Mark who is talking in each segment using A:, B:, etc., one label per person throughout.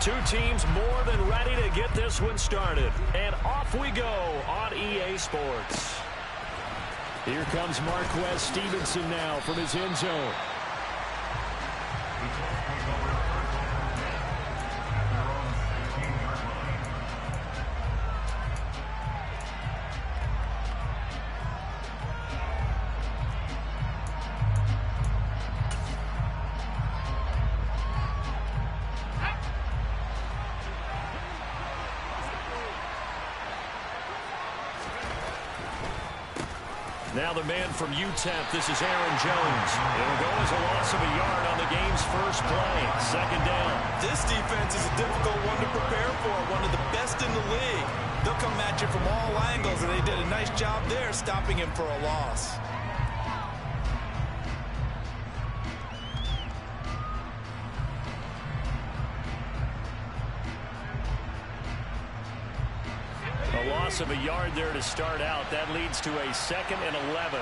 A: Two teams more than ready to get this one started. And off we go on EA Sports. Here comes Marquez Stevenson now from his end zone. Now the man from UTEP, this is Aaron Jones. It'll go as a loss of a yard on the game's first play. Second down.
B: This defense is a difficult one to prepare for, one of the best in the league. They'll come at you from all angles, and they did a nice job there stopping him for a loss.
A: A loss of a yard there to start out. That leads to a 2nd and 11.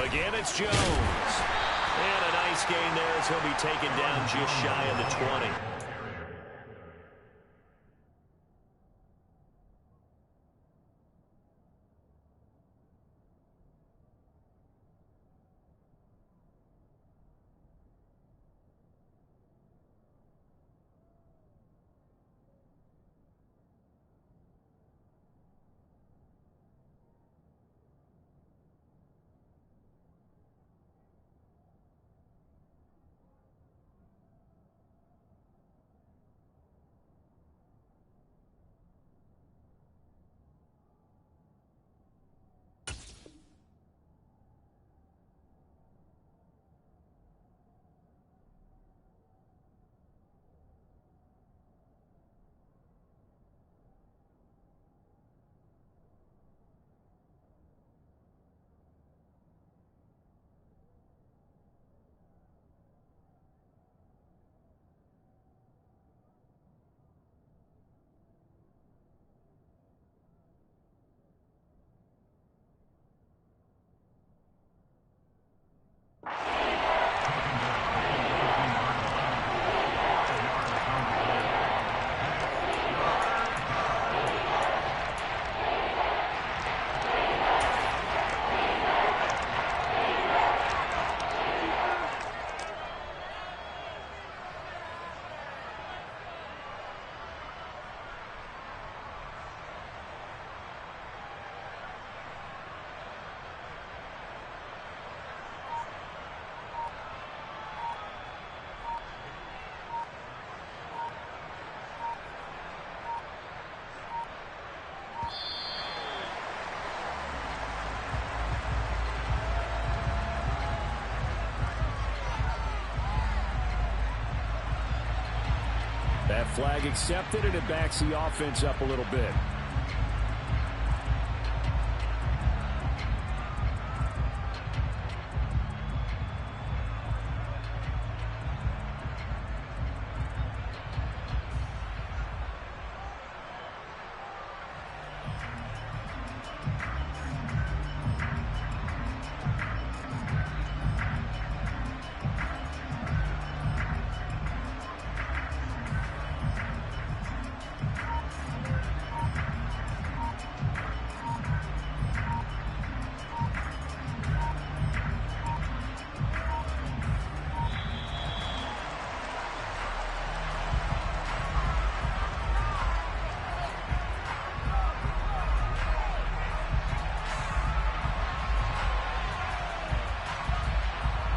A: Again, it's Jones. And a nice gain there as he'll be taken down just shy of the 20. That flag accepted, and it backs the offense up a little bit.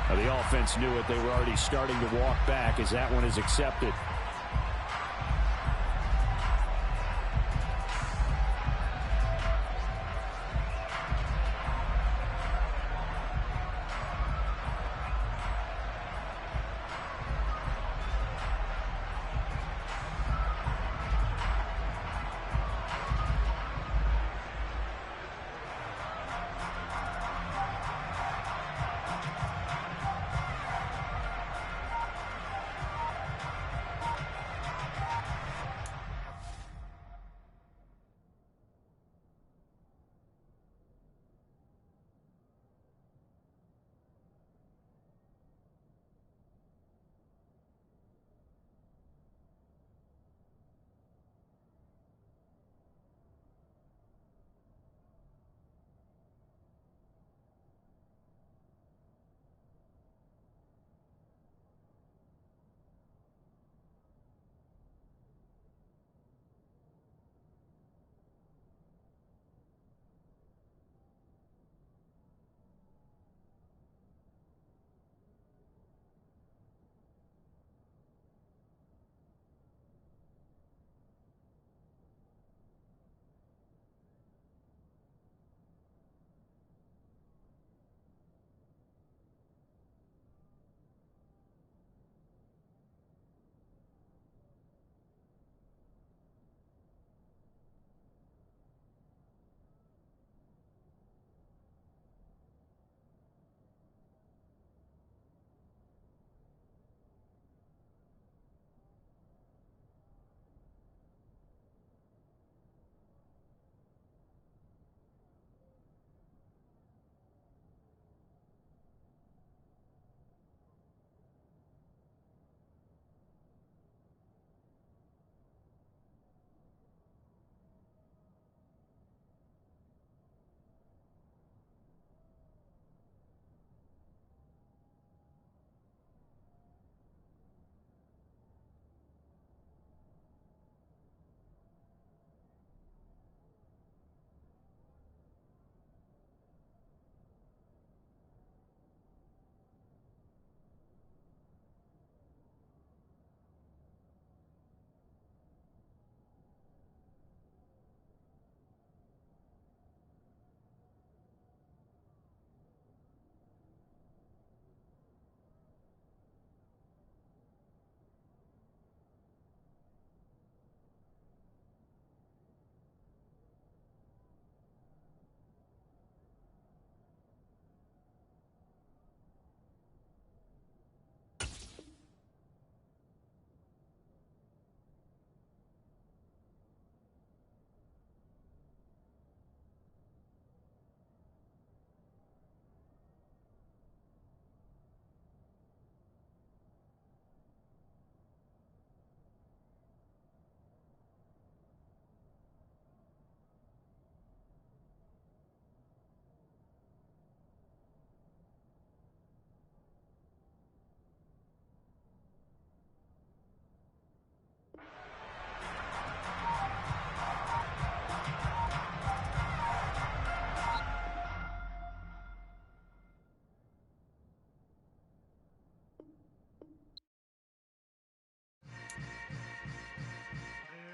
A: The offense knew it. They were already starting to walk back as that one is accepted.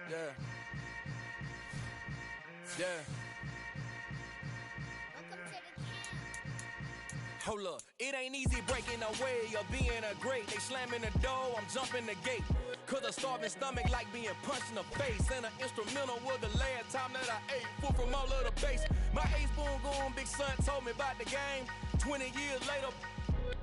C: Yeah. Yeah. Hold up, it ain't easy breaking away or being a great. They slamming the door, I'm jumping the gate. Cause a starving stomach like being punched in the face. And an instrumental was the last time that I ate food from all of the bass. My ace boom goon, big son told me about the game. 20 years later,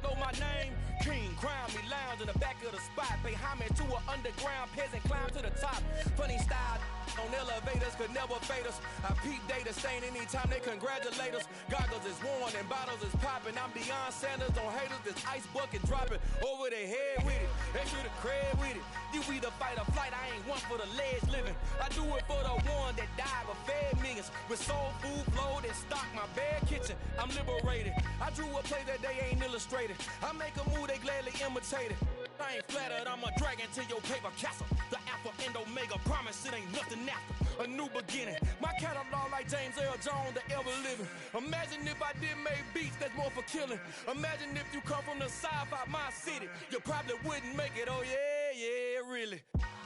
C: know my name. King, crown me, lounge in the back of the spot. Pay homage to an underground peasant, climb to the top. Funny style on elevators could never fade us. I peep data stain anytime they congratulate us. Goggles is worn and bottles is popping. I'm beyond Sanders on haters. This ice bucket dropping over their head with it. Extra the cred with it. You either fight or flight. I ain't one for the ledge living. I do it for the one that died but fed millions. With soul food flowed and stock my bare kitchen. I'm liberated. I drew a play that they ain't illustrated. I make a move they gladly imitated. I ain't flattered, I'm a dragon to your paper castle. The Alpha and Omega, promise it ain't nothing after. A new beginning. My catalog like James Earl Jones, the ever living. Imagine if I did make beats that's more for killing. Imagine if you come from the sci-fi, my city. You probably wouldn't make it, oh yeah, really.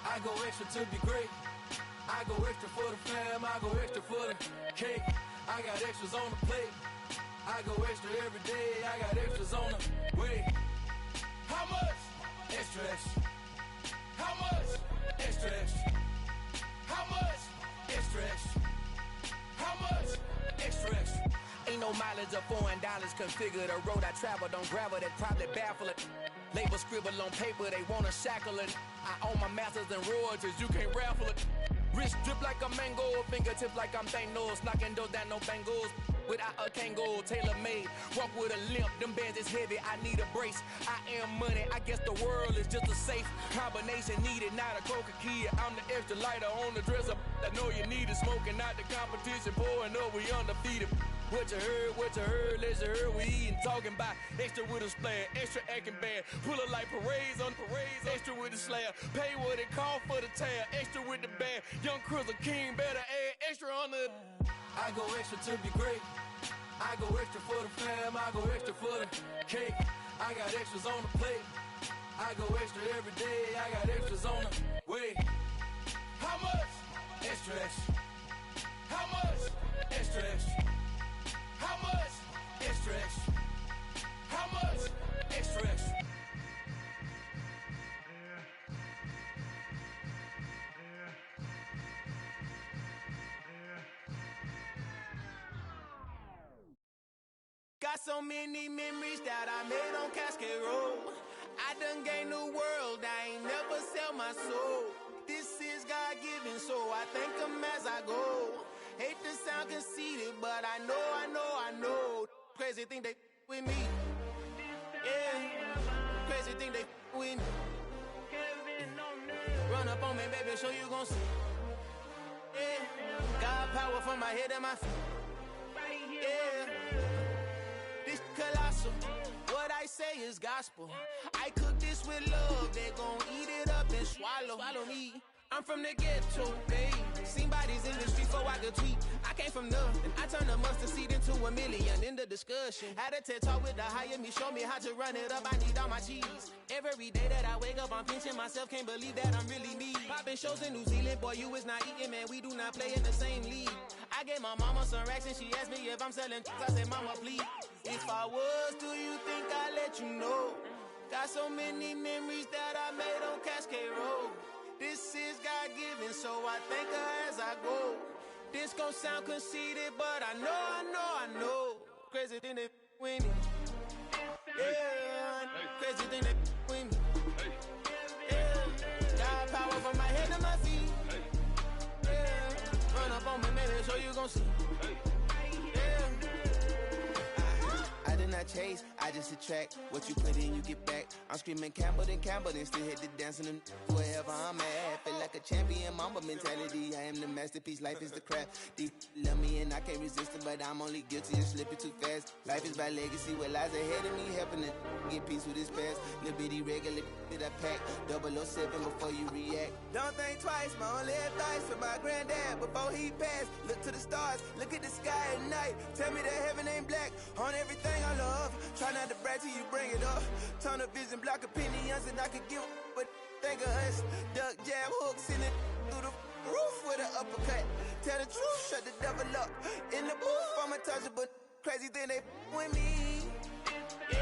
C: I go extra to be great. I go extra for the fam, I go extra for the cake. I got extras on the plate. I go extra every day, I got extras on the way. How much? Extra, extra. How much? Extra, extra. How much? Extra, extra. How much? Extra, extra. Ain't no mileage of $4 configure the road I travel. Don't gravel that probably baffle it. Label scribble on paper, they wanna shackle it. I own my masters and royalties, you can't raffle it. Wrist drip like a mango, fingertip like I'm Thanos. Knocking those down, no bangles. Without a Kango, tailor-made. Walk with a limp, them bands is heavy, I need a brace. I am money, I guess the world is just a safe combination needed, not a coca key. I'm the extra lighter on the dresser. I know you need it, smoking out the competition, pouring up, we undefeated. What you heard, let's heard, we eating, talking about extra with a splash, extra acting bad. Pull it like parades on parades, extra with the slab. Pay what it cost for the tab, extra with the band. Young Crizzle King, better add extra on the. I go extra to be great. I go extra for the fam, I go extra for the cake. I got extras on the plate. I go extra every day, I got extras on the way. How much? Extra, extra. How much? Extra, extra. How much? Extra, extra. How much? Extra, extra. Got so many memories that I made on Cascade Road. I done gained the world, I ain't never sell my soul. This is God-given, so I thank him as I go. Hate to sound conceited, but I know. Crazy thing they with me. Yeah, crazy thing they with me. Run up on me, baby, show you gon' see. Yeah, God power from my head and my feet. Yeah. Colossal. What I say is gospel. I cook this with love. They gon' eat it up and swallow me. I'm from the ghetto, babe. Seen bodies in the streets so I could tweet. I came from nothing. I turned a mustard seed into $1 million in the discussion. Had a TED talk with the higher me, show me how to run it up. I need all my cheese. Every day that I wake up, I'm pinching myself. Can't believe that I'm really me. Popping shows in New Zealand, boy, you is not eating, man. We do not play in the same league. I gave my mama some racks and she asked me if I'm selling. I said, mama, please. If I was, do you think I'd let you know? Got so many memories that I made on Cascade Road. This is God-given, so I thank her as I go. This gon' sound conceited, but I know. Crazy thing they with me. Yeah, crazy thing they with me. Yeah, God power from my head to my feet. Yeah, run up on me, maybe so you gon' see. I chase, I just attract what you put in, you get back. I'm screaming Campbell, then still hit the dancing and wherever I'm at. Feel like a champion, mamba mentality. I am the masterpiece, life is the craft. Deep love me and I can't resist it, but I'm only guilty of slipping too fast. Life is by legacy, what lies ahead of me, helping to get peace with his past. Little bitty regular that I pack, 007 before you react. Don't think twice, my only advice for my granddad before he passed. Look to the stars, look at the sky at night. Tell me that heaven ain't black on everything I love. Try not to brag till you bring it up. Tunnel vision, block opinions, and I could give but think of us. Duck, jab, hooks in it through the
D: tell the truth, shut the devil up. In the booth, I'm untouchable. Crazy thing they with me. Yeah,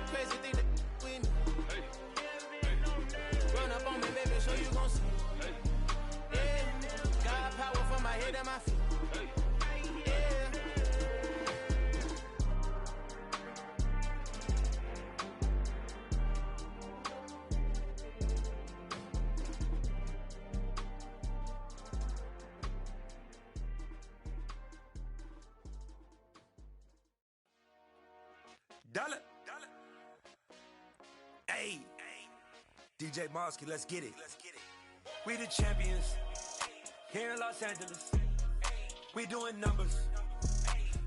D: crazy thing they with me. Run up on me, baby, so you gon' see. Yeah, got power from my head and my feet.
E: Dollar. Hey, DJ Mosky, let's get it. We the champions here in Los Angeles. We doing numbers.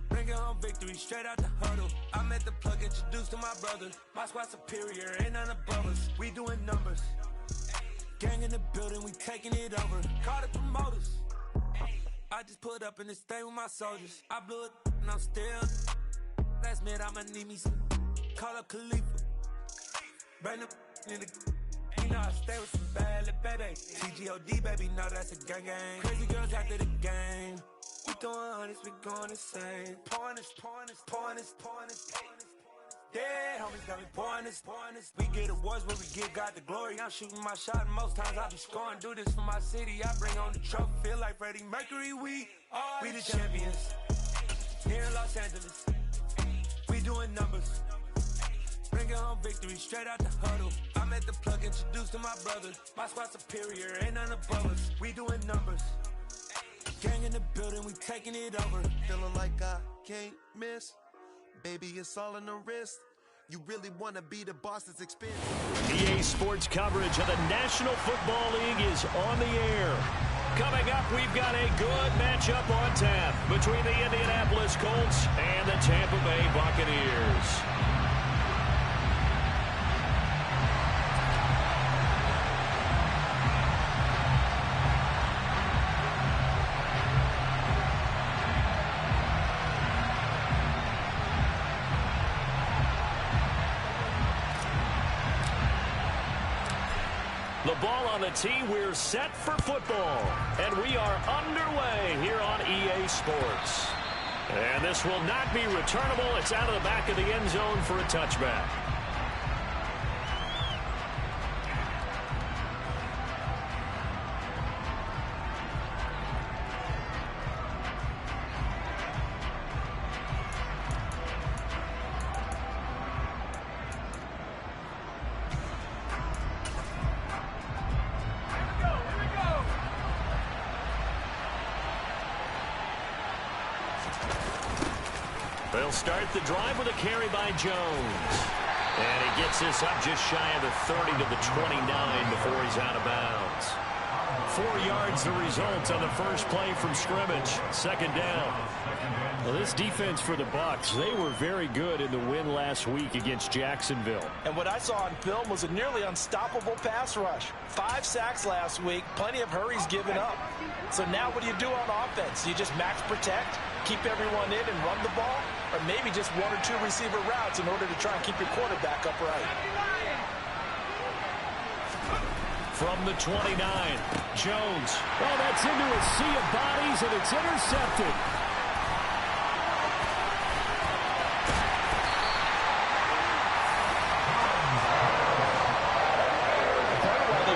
E: Bringing home victory straight out the huddle. I'm at the plug, introduced to my brother. My squad superior, ain't none above us. We doing numbers. Gang in the building, we taking it over. Call the promoters. I just put up in this thing with my soldiers. I blew it and I'm still. Last minute I'ma need me some. Call up Khalifa. Bring them in the. You know I stay with some bad little baby. TGOD baby, know that's a gang gang. Crazy girls after the game. We throwing hundreds, we going insane. Pouring this. Dead homies got me pouring this. We get awards where we give God the glory. I'm shooting my shot and most times I be scoring. Do this for my city, I bring on the trophy. Feel like Freddie Mercury, we the champions. Here in Los Angeles. We doing numbers. Bringing home victory straight out the huddle. I'm at the plug, introduced to my brother. My squad superior, ain't none above us. We doing numbers. Gang in the building, we taking it over.
F: Feeling like I can't miss. Baby, it's all in the wrist. You really want to be the boss that's expensive.
A: EA Sports coverage of the National Football League is on the air. Coming up, we've got a good matchup on tap between the Indianapolis Colts and the Tampa Bay Buccaneers. The ball on the tee, we're set for football. And we are underway here on EA Sports. And this will not be returnable. It's out of the back of the end zone for a touchback. They'll start the drive with a carry by Jones. And he gets this up just shy of the 30 to the 29 before he's out of bounds. 4 yards the result on the first play from scrimmage. Second down. Well, this defense for the Bucs, they were very good in the win last week against Jacksonville.
B: And what I saw on film was a nearly unstoppable pass rush. 5 sacks last week, plenty of hurries given up. So now what do you do on offense? Do you just max protect, keep everyone in and run the ball? Or maybe just 1 or 2 receiver routes in order to try and keep your quarterback upright?
A: From the 29, Jones. Oh, that's into a sea of bodies, and it's intercepted.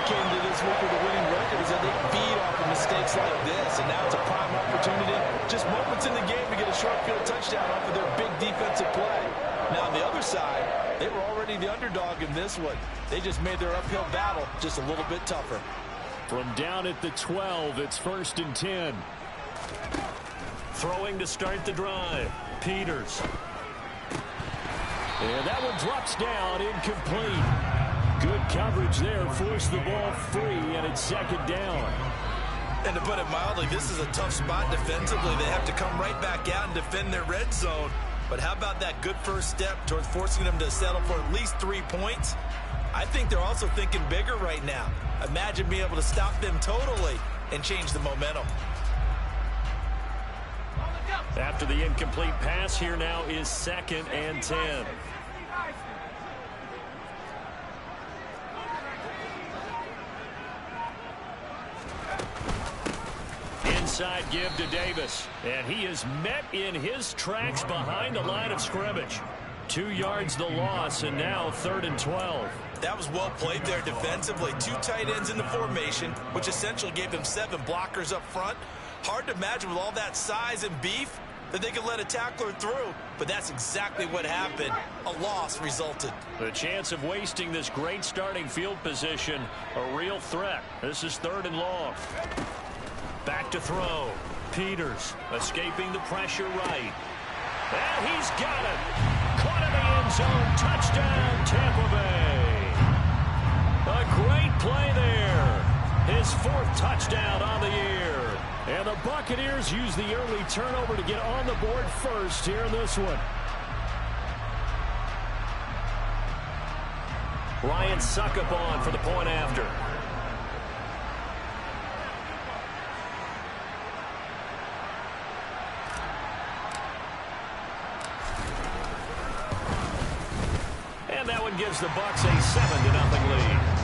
B: Came to this week with a winning record is that they feed off of mistakes like this, and now it's a prime opportunity, just moments in the game, to get a short field touchdown off of their big defensive play. Now on the other side, they were already the underdog in this one. They just made their uphill battle just a little bit tougher.
A: From down at the 12, it's 1st and 10. Throwing to start the drive, Peters. And that one drops down, incomplete. Good coverage there, forced the ball free, and it's second down.
B: And to put it mildly, this is a tough spot defensively. They have to come right back out and defend their red zone. But how about that good first step towards forcing them to settle for at least 3 points? I think they're also thinking bigger right now. Imagine being able to stop them totally and change the momentum.
A: After the incomplete pass, here now is 2nd and 10. inside give to Davis. And he is met in his tracks behind the line of scrimmage. 2 yards the loss, and now 3rd and 12.
B: That was well played there defensively. 2 tight ends in the formation, which essentially gave them 7 blockers up front. Hard to imagine with all that size and beef that they could let a tackler through, but that's exactly what happened. A loss resulted.
A: The chance of wasting this great starting field position, a real threat. This is 3rd and long. Back to throw. Peters escaping the pressure right. And he's got it. Caught in the end zone. Touchdown, Tampa Bay. A great play there. His 4th touchdown on the year. And the Buccaneers use the early turnover to get on the board first here in this one. Ryan Suckup on for the point after. And that one gives the Bucs a 7-0 lead.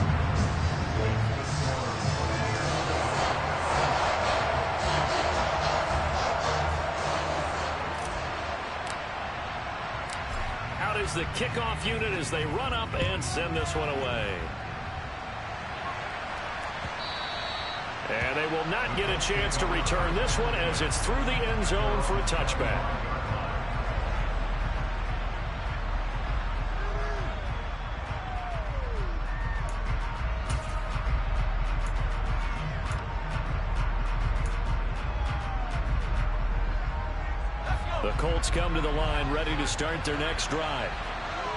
A: Is the kickoff unit as they run up and send this one away. And they will not get a chance to return this one as it's through the end zone for a touchback. The Colts come to the line ready to start their next drive.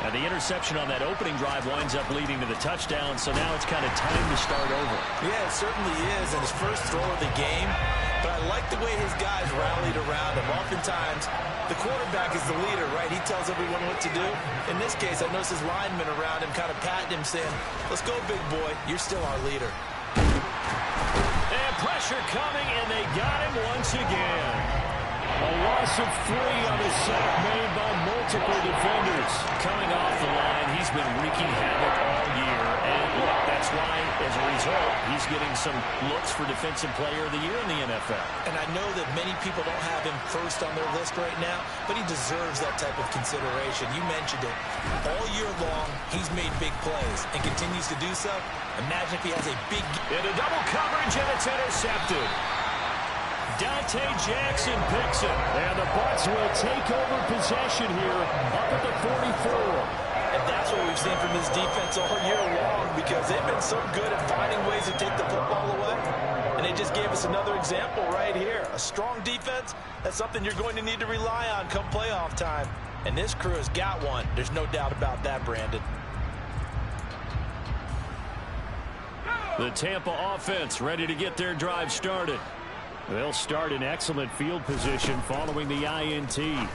A: And the interception on that opening drive winds up leading to the touchdown, so now it's kind of time to start over.
B: Yeah, it certainly is, and his first throw of the game. But I like the way his guys rallied around him. Oftentimes, the quarterback is the leader, right? He tells everyone what to do. In this case, I noticed his linemen around him kind of patting him, saying, "Let's go, big boy. You're still our leader."
A: And pressure coming, and they got him once again. A loss of 3 on a sack made by multiple defenders. Coming off the line, he's been wreaking havoc all year. And look, that's why, as a result, he's getting some looks for Defensive Player of the Year in the NFL.
B: And I know that many people don't have him first on their list right now, but he deserves that type of consideration. You mentioned it. All year long, he's made big plays and continues to do so. Imagine if he has a big...
A: Into double coverage, and it's intercepted. Dante Jackson picks it. And the Bucs will take over possession here up at the 44.
B: And that's what we've seen from this defense all year long, because they've been so good at finding ways to take the football away. And they just gave us another example right here. A strong defense, that's something you're going to need to rely on come playoff time. And this crew has got one. There's no doubt about that, Brandon.
A: The Tampa offense ready to get their drive started. They'll start in excellent field position following the INT. And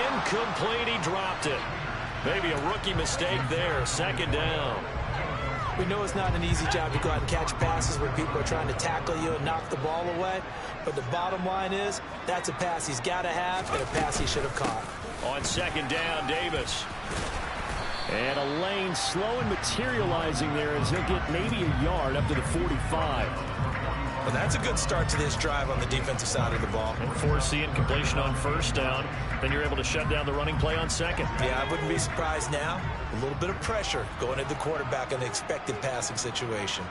A: incomplete, he dropped it. Maybe a rookie mistake there, 2nd down.
B: We know it's not an easy job to go out and catch passes where people are trying to tackle you and knock the ball away. But the bottom line is, that's a pass he's got to have and a pass he should have caught.
A: On 2nd down, Davis. And a lane slow and materializing there as he'll get maybe a yard up to the 45.
B: Well, that's a good start to this drive on the defensive side of the ball.
A: And force the incompletion on 1st down. Then you're able to shut down the running play on 2nd.
B: Yeah, I wouldn't be surprised now. A little bit of pressure going at the quarterback in the expected passing situation.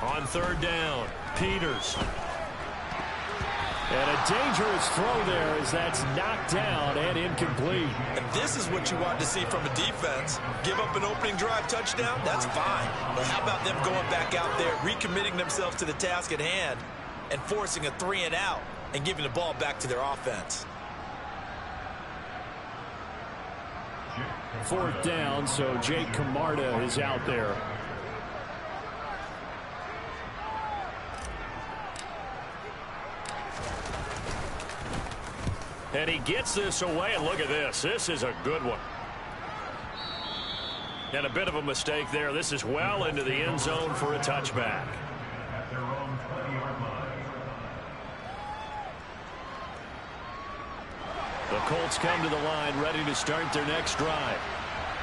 A: On 3rd down, Peters. And a dangerous throw there as that's knocked down and incomplete.
B: And this is what you want to see from a defense. Give up an opening drive touchdown, that's fine. But how about them going back out there, recommitting themselves to the task at hand, and forcing a 3-and-out and giving the ball back to their offense?
A: 4th down, so Jake Camarda is out there. And he gets this away, and look at this. This is a good one. And a bit of a mistake there. This is well into the end zone for a touchback. The Colts come to the line ready to start their next drive.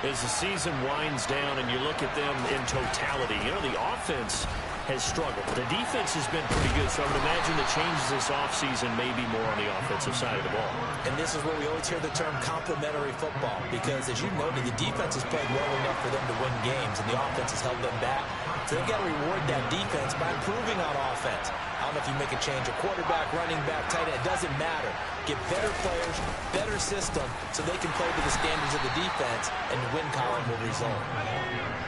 A: As the season winds down and you look at them in totality, you know, the offense has struggled. The defense has been pretty good, so I would imagine the changes this offseason may be more on the offensive side of the ball.
B: And this is where we always hear the term complementary football, because as you noted, the defense has played well enough for them to win games, and the offense has held them back. So they've got to reward that defense by improving on offense. I don't know if you make a change, a quarterback, running back, tight end, it doesn't matter. Get better players, better system, so they can play to the standards of the defense, and the win column will result.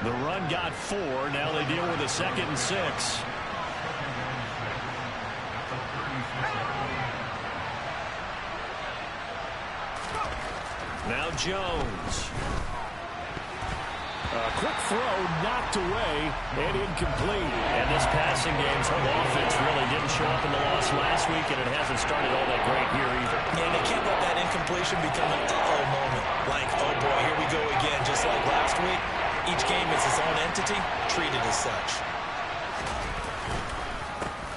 A: The run got 4. Now they deal with a 2nd and 6. Now Jones. A quick throw knocked away and incomplete. And this passing game's whole offense really didn't show up in the loss last week, and it hasn't started all that great here either.
B: Yeah, and they can't let that incompletion become an uh-oh moment. Like, oh boy, here we go again, just like last week. Each game is its own entity, treated as such.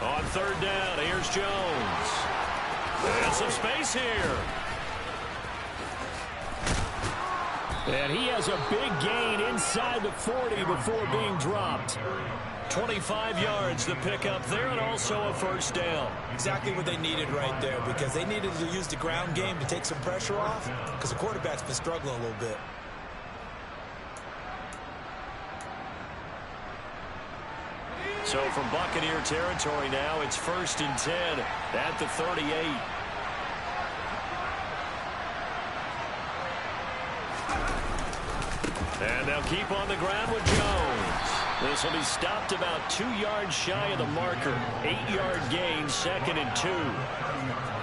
A: On 3rd down, here's Jones. And some space here. And he has a big gain inside the 40 before being dropped. 25 yards to pick up there, and also a 1st down.
B: Exactly what they needed right there, because they needed to use the ground game to take some pressure off, because the quarterback's been struggling a little bit.
A: So from Buccaneer territory now, it's 1st and 10 at the 38. And they'll keep on the ground with Jones. This will be stopped about 2 yards shy of the marker. 8-yard gain, 2nd and 2.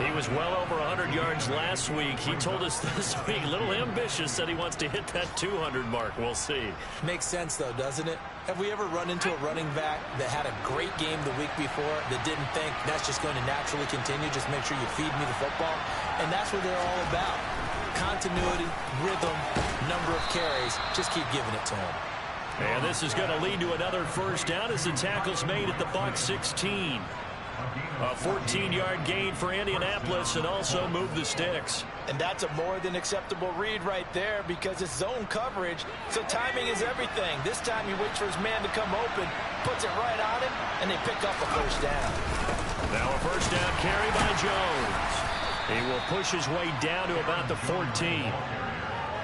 A: He was well over 100 yards last week. He told us this week, a little ambitious, said he wants to hit that 200 mark. We'll see.
B: Makes sense, though, doesn't it? Have we ever run into a running back that had a great game the week before that didn't think that's just going to naturally continue? Just make sure you feed me the football. And that's what they're all about. Continuity, rhythm, number of carries. Just keep giving it to him.
A: And this is going to lead to another 1st down as the tackle's made at the Bucs 16. A 14-yard gain for Indianapolis, and also move the sticks.
B: And that's a more than acceptable read right there, because it's zone coverage, so timing is everything. This time he waits for his man to come open, puts it right on him, and they pick up a 1st down.
A: Now a 1st down carry by Jones. He will push his way down to about the 14.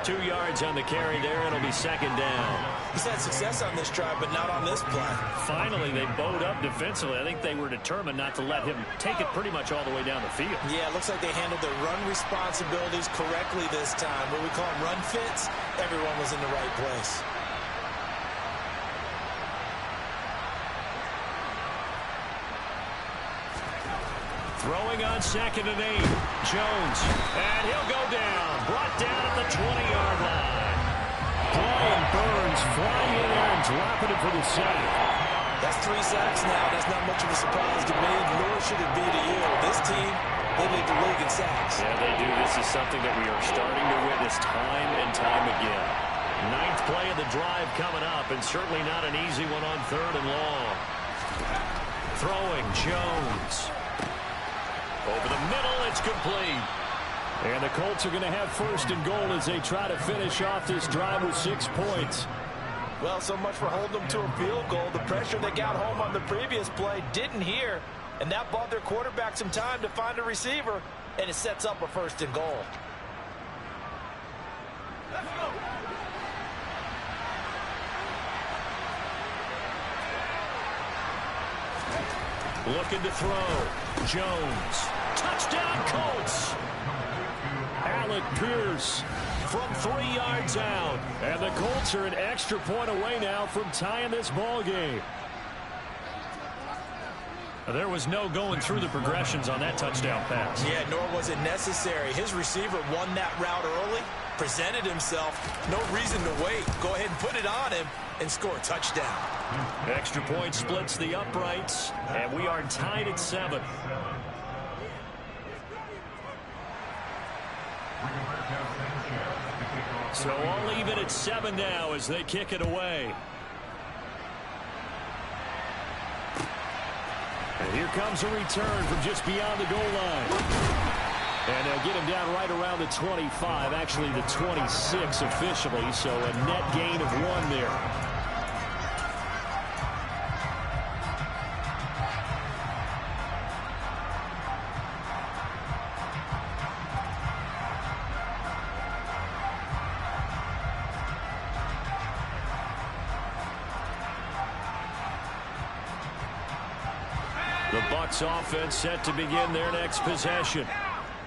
A: 2 yards on the carry there. It'll be 2nd down.
B: He's had success on this drive, but not on this play.
A: Finally, they bowed up defensively. I think they were determined not to let him take it pretty much all the way down the field.
B: Yeah, it looks like they handled their run responsibilities correctly this time. What we call them run fits, everyone was in the right place.
A: Throwing on 2nd and 8. Jones. And he'll go down. Brought down at the 20-yard line. Brian Burns flying in there and dropping it for the sack.
B: That's 3 sacks now. That's not much of a surprise to me, nor should it be to you. This team, they lead the league in sacks.
A: Yeah, they do. This is something that we are starting to witness time and time again. 9th play of the drive coming up, and certainly not an easy one on 3rd and long. Throwing Jones. Over the middle, it's complete. And the Colts are going to have 1st and goal as they try to finish off this drive with 6 points.
B: Well, so much for holding them to a field goal. The pressure they got home on the previous play didn't hear, and that bought their quarterback some time to find a receiver, and it sets up a 1st and goal. Let's go.
A: Looking to throw. Jones. Touchdown, Colts. Alec Pierce from 3 yards out. And the Colts are an extra point away now from tying this ball game. There was no going through the progressions on that touchdown pass.
B: Yeah, nor was it necessary. His receiver won that route early, presented himself. No reason to wait. Go ahead and put it on him and score a touchdown.
A: Extra point splits the uprights, and we are tied at 7. So all even at 7 now as they kick it away. And here comes a return from just beyond the goal line. And they'll get him down right around the 25, actually the 26 officially, so a net gain of 1 there. The Bucs offense set to begin their next possession.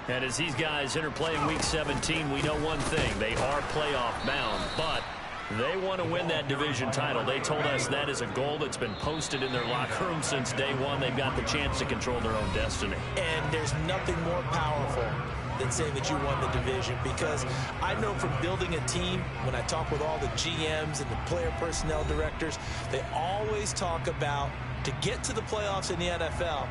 A: And as these guys enter playing Week 17, we know one thing. They are playoff bound, but they want to win that division title. They told us that is a goal that's been posted in their locker room since day one. They've got the chance to control their own destiny.
B: And there's nothing more powerful than saying that you won the division, because I know from building a team, when I talk with all the GMs and the player personnel directors, they always talk about, to get to the playoffs in the NFL,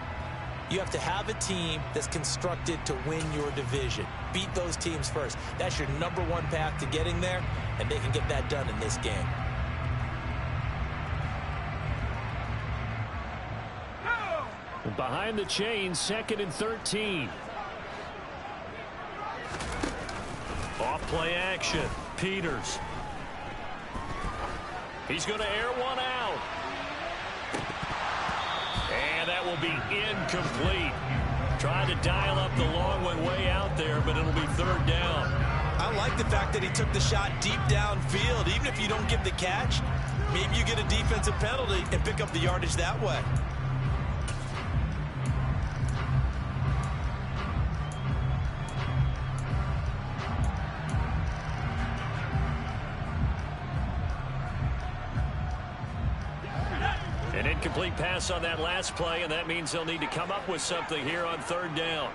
B: you have to have a team that's constructed to win your division. Beat those teams first. That's your #1 path to getting there, and they can get that done in this game.
A: Behind the chains, 2nd and 13. Off play action. Peters. He's going to air one out. And that will be incomplete. Trying to dial up the long one way out there, but it'll be 3rd down.
B: I like the fact that he took the shot deep downfield. Even if you don't get the catch, maybe you get a defensive penalty and pick up the yardage that way.
A: An incomplete pass on that last play, and that means they'll need to come up with something here on 3rd down.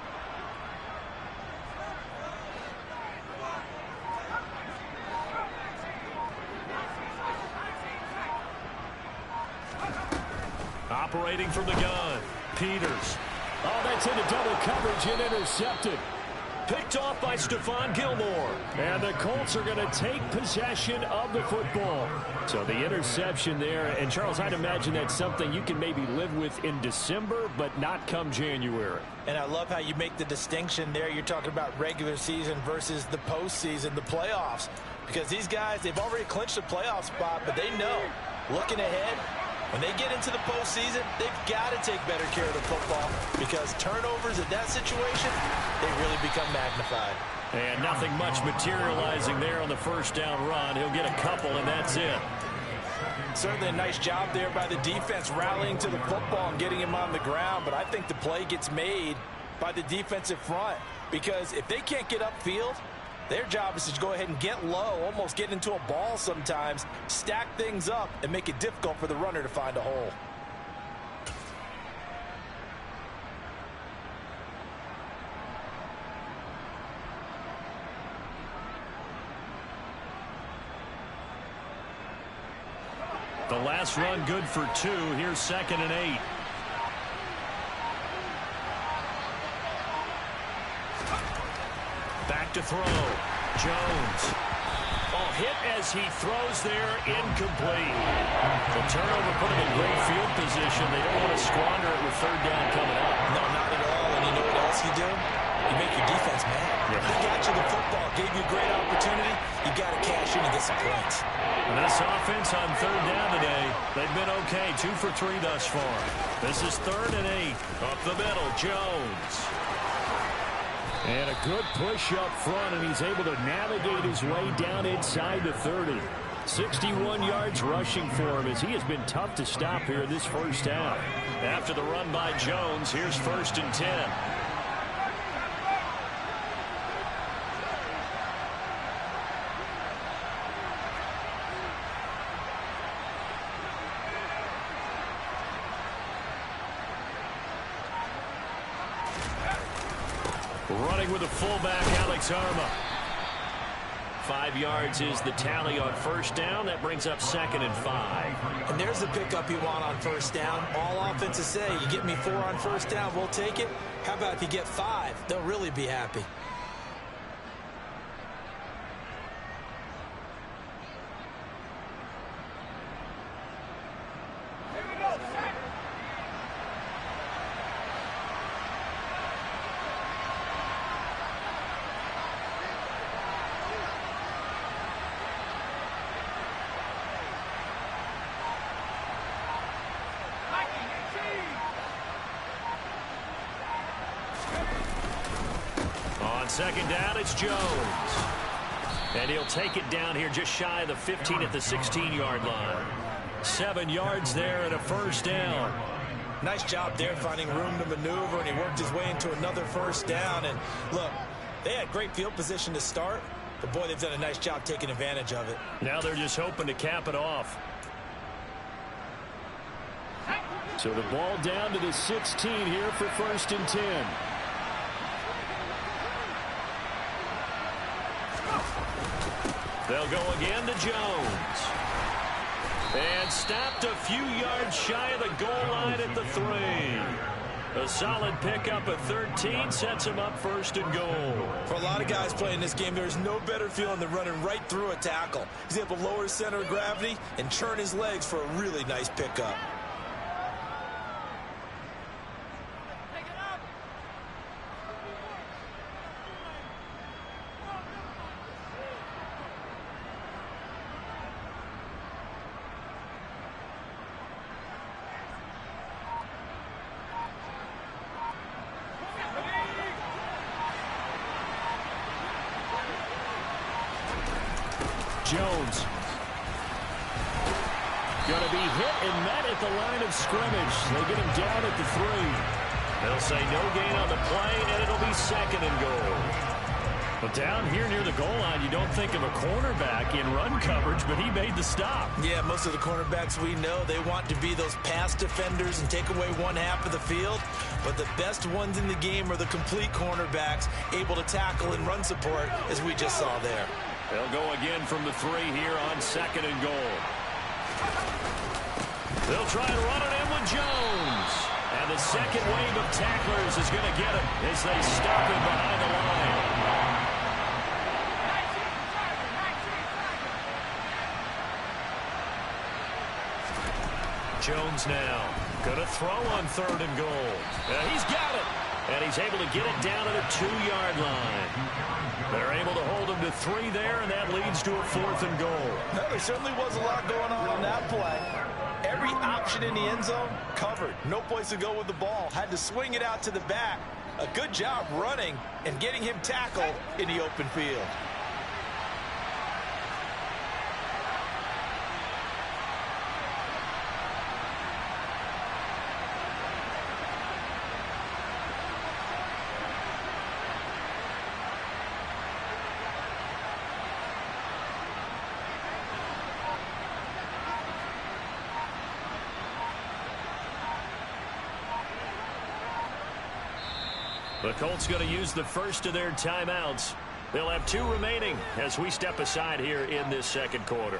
A: Operating from the gun, Peters. Oh, that's into double coverage and intercepted. Picked off by Stephon Gilmore. And the Colts are going to take possession of the football. So the interception there. And, Charles, I'd imagine that's something you can maybe live with in December, but not come January.
B: And I love how you make the distinction there. You're talking about regular season versus the postseason, the playoffs. Because these guys, they've already clinched a playoff spot, but they know, looking ahead, when they get into the postseason, they've got to take better care of the football, because turnovers in that situation, they really become magnified.
A: And nothing much materializing there on the 1st down run. He'll get a couple, and that's it.
B: Certainly a nice job there by the defense, rallying to the football and getting him on the ground. But I think the play gets made by the defensive front, because if they can't get upfield, their job is to go ahead and get low, almost get into a ball sometimes, stack things up, and make it difficult for the runner to find a hole.
A: The last run good for 2. Here's 2nd and 8. Back to throw. Jones. Oh, hit as he throws there, incomplete. The turnover put him in great field position. They don't want to squander it with 3rd down coming up.
B: No, not at all. And you know what else you do? You make your defense mad.
A: Yeah.
B: He got you the football, gave you a great opportunity. You got to cash in and get some points.
A: And this offense on 3rd down today, they've been okay. 2 for 3 thus far. This is 3rd and 8. Up the middle, Jones. And a good push up front, and he's able to navigate his way down inside the 30. 61 yards rushing for him, as he has been tough to stop here in this 1st half. After the run by Jones, here's 1st and 10. Running with a fullback, Alex Arma. 5 yards is the tally on 1st down. That brings up 2nd and 5.
B: And there's the pickup you want on 1st down. All offenses say, you get me 4 on 1st down, we'll take it. How about if you get 5? They'll really be happy.
A: second down, it's Jones. And he'll take it down here just shy of the 15 at the 16-yard line. 7 yards there and a first down.
B: Nice job there finding room to maneuver, and he worked his way into another first down. And look, they had great field position to start, but boy, they've done a nice job taking advantage of it.
A: Now they're just hoping to cap it off. So the ball down to the 16 here for 1st and 10. They'll go again to Jones. And stopped a few yards shy of the goal line at the 3. A solid pickup at 13 sets him up 1st and goal.
B: For a lot of guys playing this game, there's no better feeling than running right through a tackle. He's able to lower his center of gravity and churn his legs for a really nice pickup.
A: Jones. Going to be hit and met at the line of scrimmage. They get him down at the 3. They'll say no gain on the play, and it'll be 2nd and goal. Well, down here near the goal line, you don't think of a cornerback in run coverage, but he made the stop.
B: Yeah, most of the cornerbacks we know, they want to be those pass defenders and take away one half of the field. But the best ones in the game are the complete cornerbacks, able to tackle and run support, as we just saw there.
A: They'll go again from the 3 here on 2nd and goal. They'll try and run it in with Jones. And the second wave of tacklers is going to get him as they stop him behind the line. Jones now going to throw on 3rd and goal. He's got it. And he's able to get it down to the 2-yard line. They're able to hold him to 3 there, and that leads to a 4th and goal.
B: No, there certainly was a lot going on that play. Every option in the end zone covered. No place to go with the ball. Had to swing it out to the back. A good job running and getting him tackled in the open field.
A: The Colts going to use the first of their timeouts. They'll have 2 remaining as we step aside here in this 2nd quarter.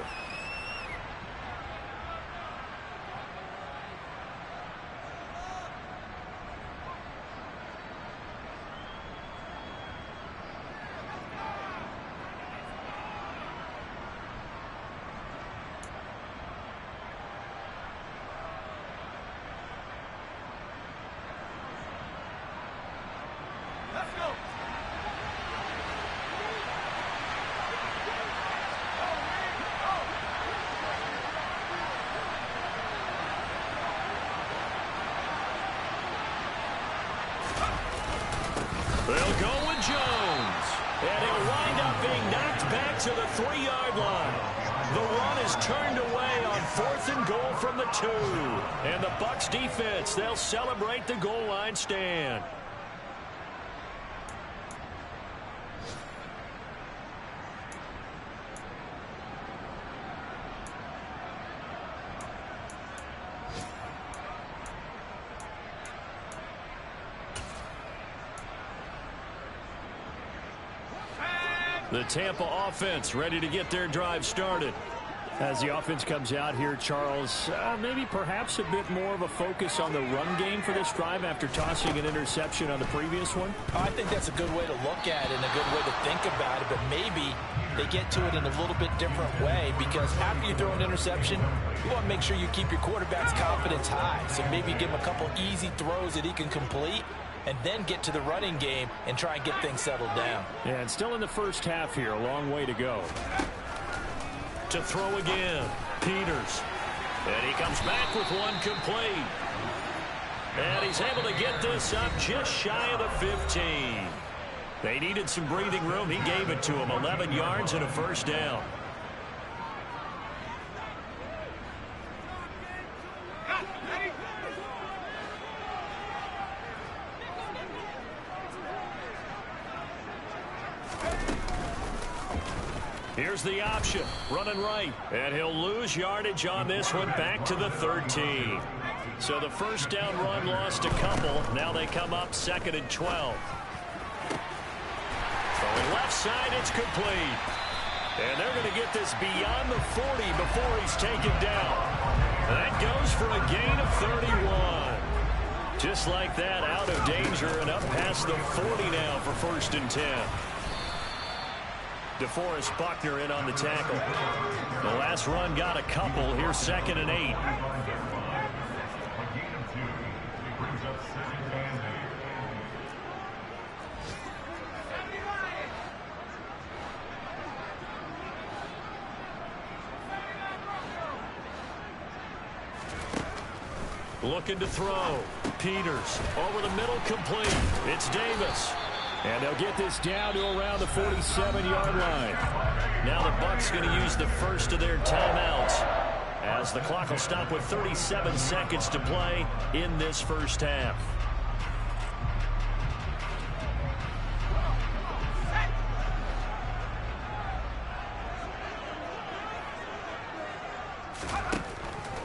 A: They'll go with Jones. And he'll wind up being knocked back to the 3-yard line. The run is turned away on 4th and goal from the 2. And the Bucs defense, they'll celebrate the goal line stand. The Tampa offense ready to get their drive started. As the offense comes out here, Charles, maybe perhaps a bit more of a focus on the run game for this drive after tossing an interception on the previous one?
B: I think that's a good way to look at it and a good way to think about it, but maybe they get to it in a little bit different way, because after you throw an interception, you want to make sure you keep your quarterback's confidence high. So maybe give him a couple easy throws that he can complete, and then get to the running game and try and get things settled down.
A: Yeah, and still in the first half here, a long way to go. To throw again, Peters. And he comes back with one complete. And he's able to get this up just shy of the 15. They needed some breathing room. He gave it to them. 11 yards and a first down. Here's the option, running right, and he'll lose yardage on this one back to the 13. So the first down run lost a couple. Now they come up 2nd and 12. Throwing left side, it's complete. And they're going to get this beyond the 40 before he's taken down. That goes for a gain of 31. Just like that, out of danger and up past the 40 now for 1st and 10. DeForest Buckner in on the tackle. The last run got a couple. Here's 2nd and 8. Looking to throw. Peters over the middle, complete. It's Davis. And they'll get this down to around the 47-yard line. Now the Bucs going to use the first of their timeouts as the clock will stop with 37 seconds to play in this first half.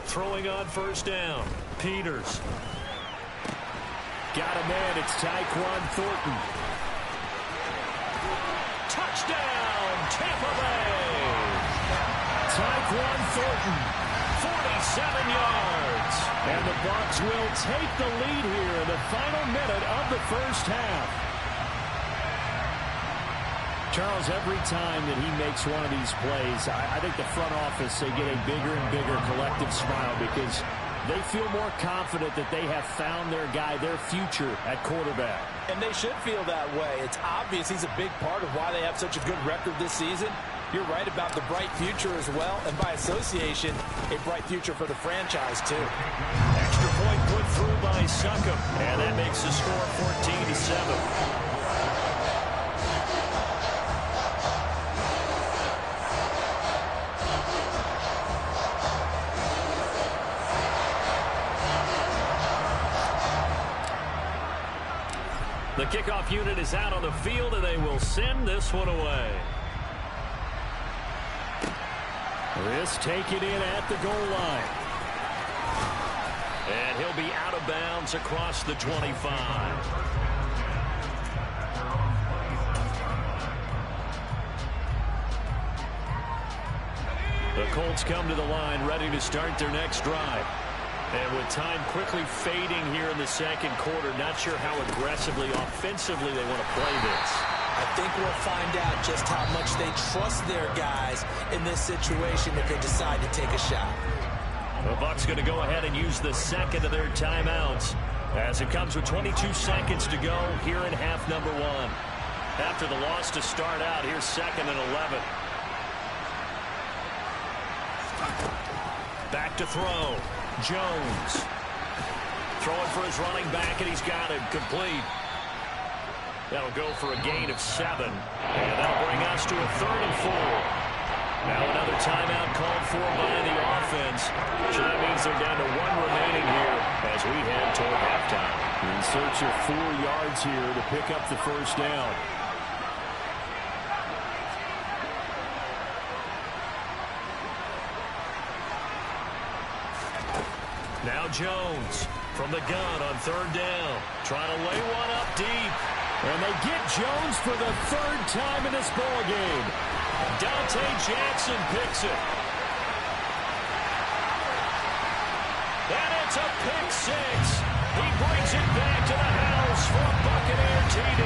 A: Throwing on first down. Peters. Got a man. It's Tyquan Thornton. Touchdown, Tampa Bay. Tyquan Thornton, 47 yards. And the Bucs will take the lead here in the final minute of the first half. Charles, every time that he makes one of these plays, I think the front office, they get a bigger and bigger collective smile because they feel more confident that they have found their guy, their future at quarterback.
B: And they should feel that way. It's obvious he's a big part of why they have such a good record this season. You're right about the bright future as well, and by association, a bright future for the franchise too.
A: Extra point put through by Succop, and that makes the score 14-7. The kickoff unit is out on the field, and they will send this one away. This taken in at the goal line. And he'll be out of bounds across the 25. The Colts come to the line, ready to start their next drive. And with time quickly fading here in the second quarter, not sure how aggressively, offensively they want to play this.
B: I think we'll find out just how much they trust their guys in this situation if they decide to take a shot.
A: The Bucs going to go ahead and use the second of their timeouts as it comes with 22 seconds to go here in half number one. After the loss to start out, here's 2nd and 11. Back to throw. Jones throwing for his running back, and he's got him complete. That'll go for a gain of 7, and that'll bring us to a 3rd and 4. Now another timeout called for by the offense. So that means they're down to 1 remaining here as we head toward halftime.
G: In search of 4 yards here to pick up the first down.
A: Now Jones from the gun on 3rd down. Trying to lay one up deep.
G: And they get Jones for the 3rd time in this ball game.
A: Dante Jackson picks it. And it's a pick 6. He brings it back to the house for a Buccaneer TD.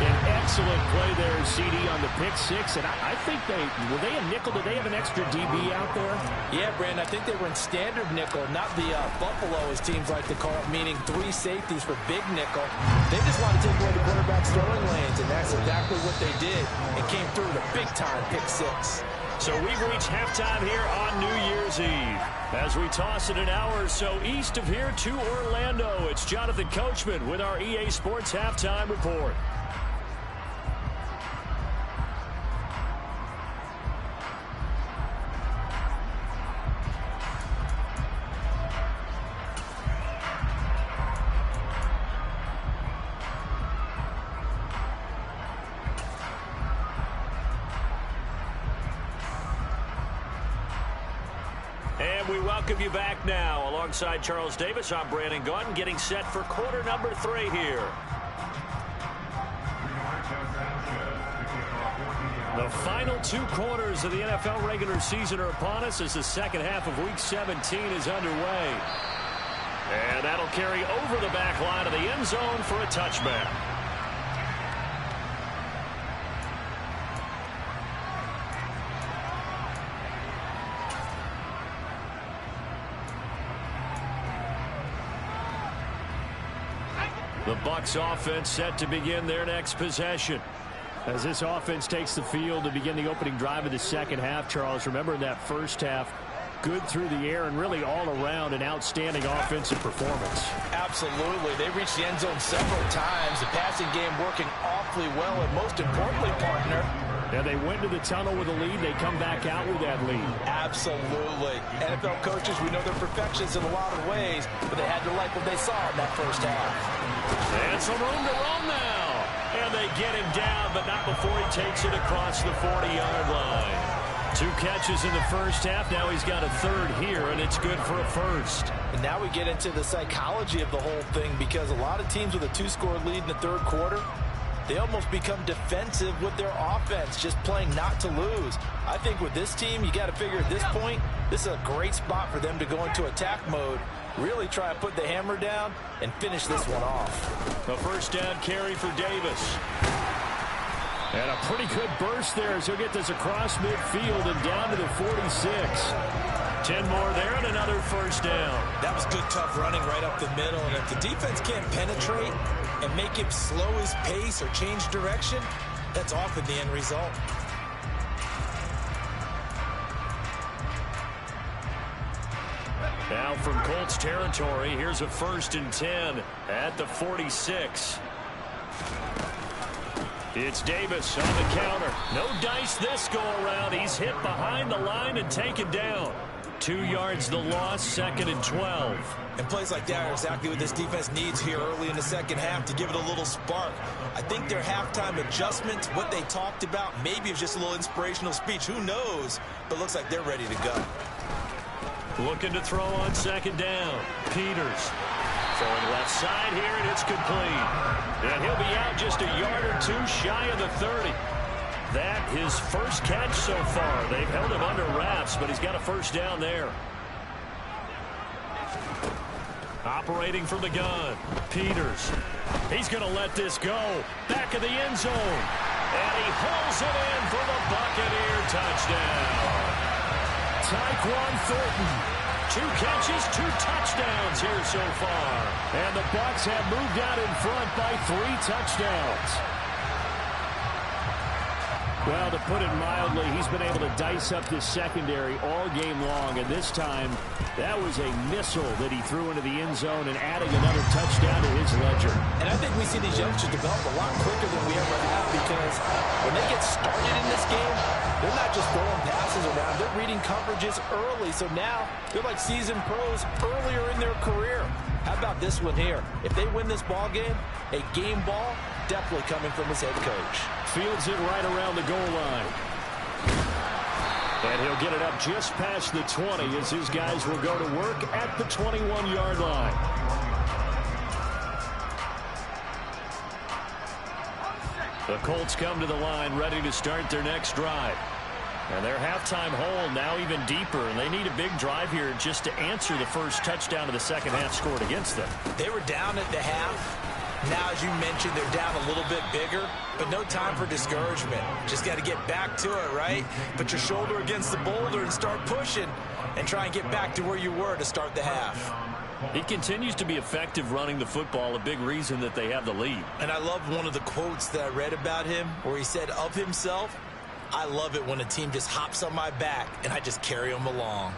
G: An excellent play there, CD, on the pick 6. And I think were they a nickel? Did they have an extra DB out there?
B: Yeah, Brandon, I think they were in standard nickel, not the Buffalo, as teams like to call it, meaning 3 safeties for big nickel. They just want to take away the quarterback's throwing lanes, and that's exactly what they did. It came through with a big-time pick 6.
A: So we've reached halftime here on New Year's Eve. As we toss it an hour or so east of here to Orlando, it's Jonathan Coachman with our EA Sports Halftime Report. And we welcome you back now. Alongside Charles Davis, I'm Brandon Gaudin, getting set for quarter number 3 here. The final 2 quarters of the NFL regular season are upon us as the second half of Week 17 is underway. And that'll carry over the back line of the end zone for a touchback. The Bucs offense set to begin their next possession. As this offense takes the field to begin the opening drive of the second half, Charles, remember in that first half, good through the air and really all around an outstanding offensive performance.
B: Absolutely. They reached the end zone several times. The passing game working awfully well, and most importantly, partner,
G: yeah, they went to the tunnel with a lead. They come back out with that lead.
B: Absolutely. NFL coaches, we know they're perfectionists in a lot of ways, but they had to like what they saw in that first half.
A: And some room to run now. And they get him down, but not before he takes it across the 40-yard line. 2 catches in the first half. Now he's got a third here, and it's good for a first.
B: And now we get into the psychology of the whole thing, because a lot of teams with a 2-score lead in the third quarter, they almost become defensive with their offense, just playing not to lose. I think with this team, you got to figure at this point, this is a great spot for them to go into attack mode, really try to put the hammer down and finish this one off.
A: A first down carry for Davis. And a pretty good burst there as he'll get this across midfield and down to the 46. 10 more there and another first down.
B: That was good, tough running right up the middle. And if the defense can't penetrate and make him slow his pace or change direction, that's often the end result.
A: Now from Colts territory, here's a 1st and 10 at the 46. It's Davis on the counter. No dice this go around. He's hit behind the line and taken down. 2 yards the loss, 2nd and 12.
B: And plays like that are exactly what this defense needs here early in the second half to give it a little spark. I think their halftime adjustments, what they talked about, maybe it's just a little inspirational speech. Who knows? But looks like they're ready to go.
A: Looking to throw on 2nd down. Peters throwing left side here, and it's complete. And he'll be out just a yard or 2 shy of the 30. That his first catch so far. They've held him under wraps, but he's got a first down there. Operating from the gun. Peters. He's going to let this go. Back of the end zone. And he pulls it in for the Buccaneer touchdown. Tyquan Thornton. 2 catches, 2 touchdowns here so far. And the Bucs have moved out in front by 3 touchdowns. Well, to put it mildly, he's been able to dice up this secondary all game long, and this time that was a missile that he threw into the end zone and adding another touchdown to his ledger.
B: And I think we see these youngsters develop a lot quicker than we ever have, because when they get started in this game, they're not just throwing passes around, they're reading coverages early, so now they're like seasoned pros earlier in their career. How about this one here? If they win this ball game, a game ball definitely coming from his head coach.
A: Fields it right around the goal line. And he'll get it up just past the 20 as his guys will go to work at the 21-yard line. The Colts come to the line ready to start their next drive. And their halftime hole now even deeper, and they need a big drive here just to answer the first touchdown of the second half scored against them.
B: They were down at the half. Now, as you mentioned, they're down a little bit bigger, but no time for discouragement. Just got to get back to it, right? Put your shoulder against the boulder and start pushing and try and get back to where you were to start the half.
A: He continues to be effective running the football, a big reason that they have the lead.
B: And I love one of the quotes that I read about him where he said of himself, I love it when a team just hops on my back and I just carry them along.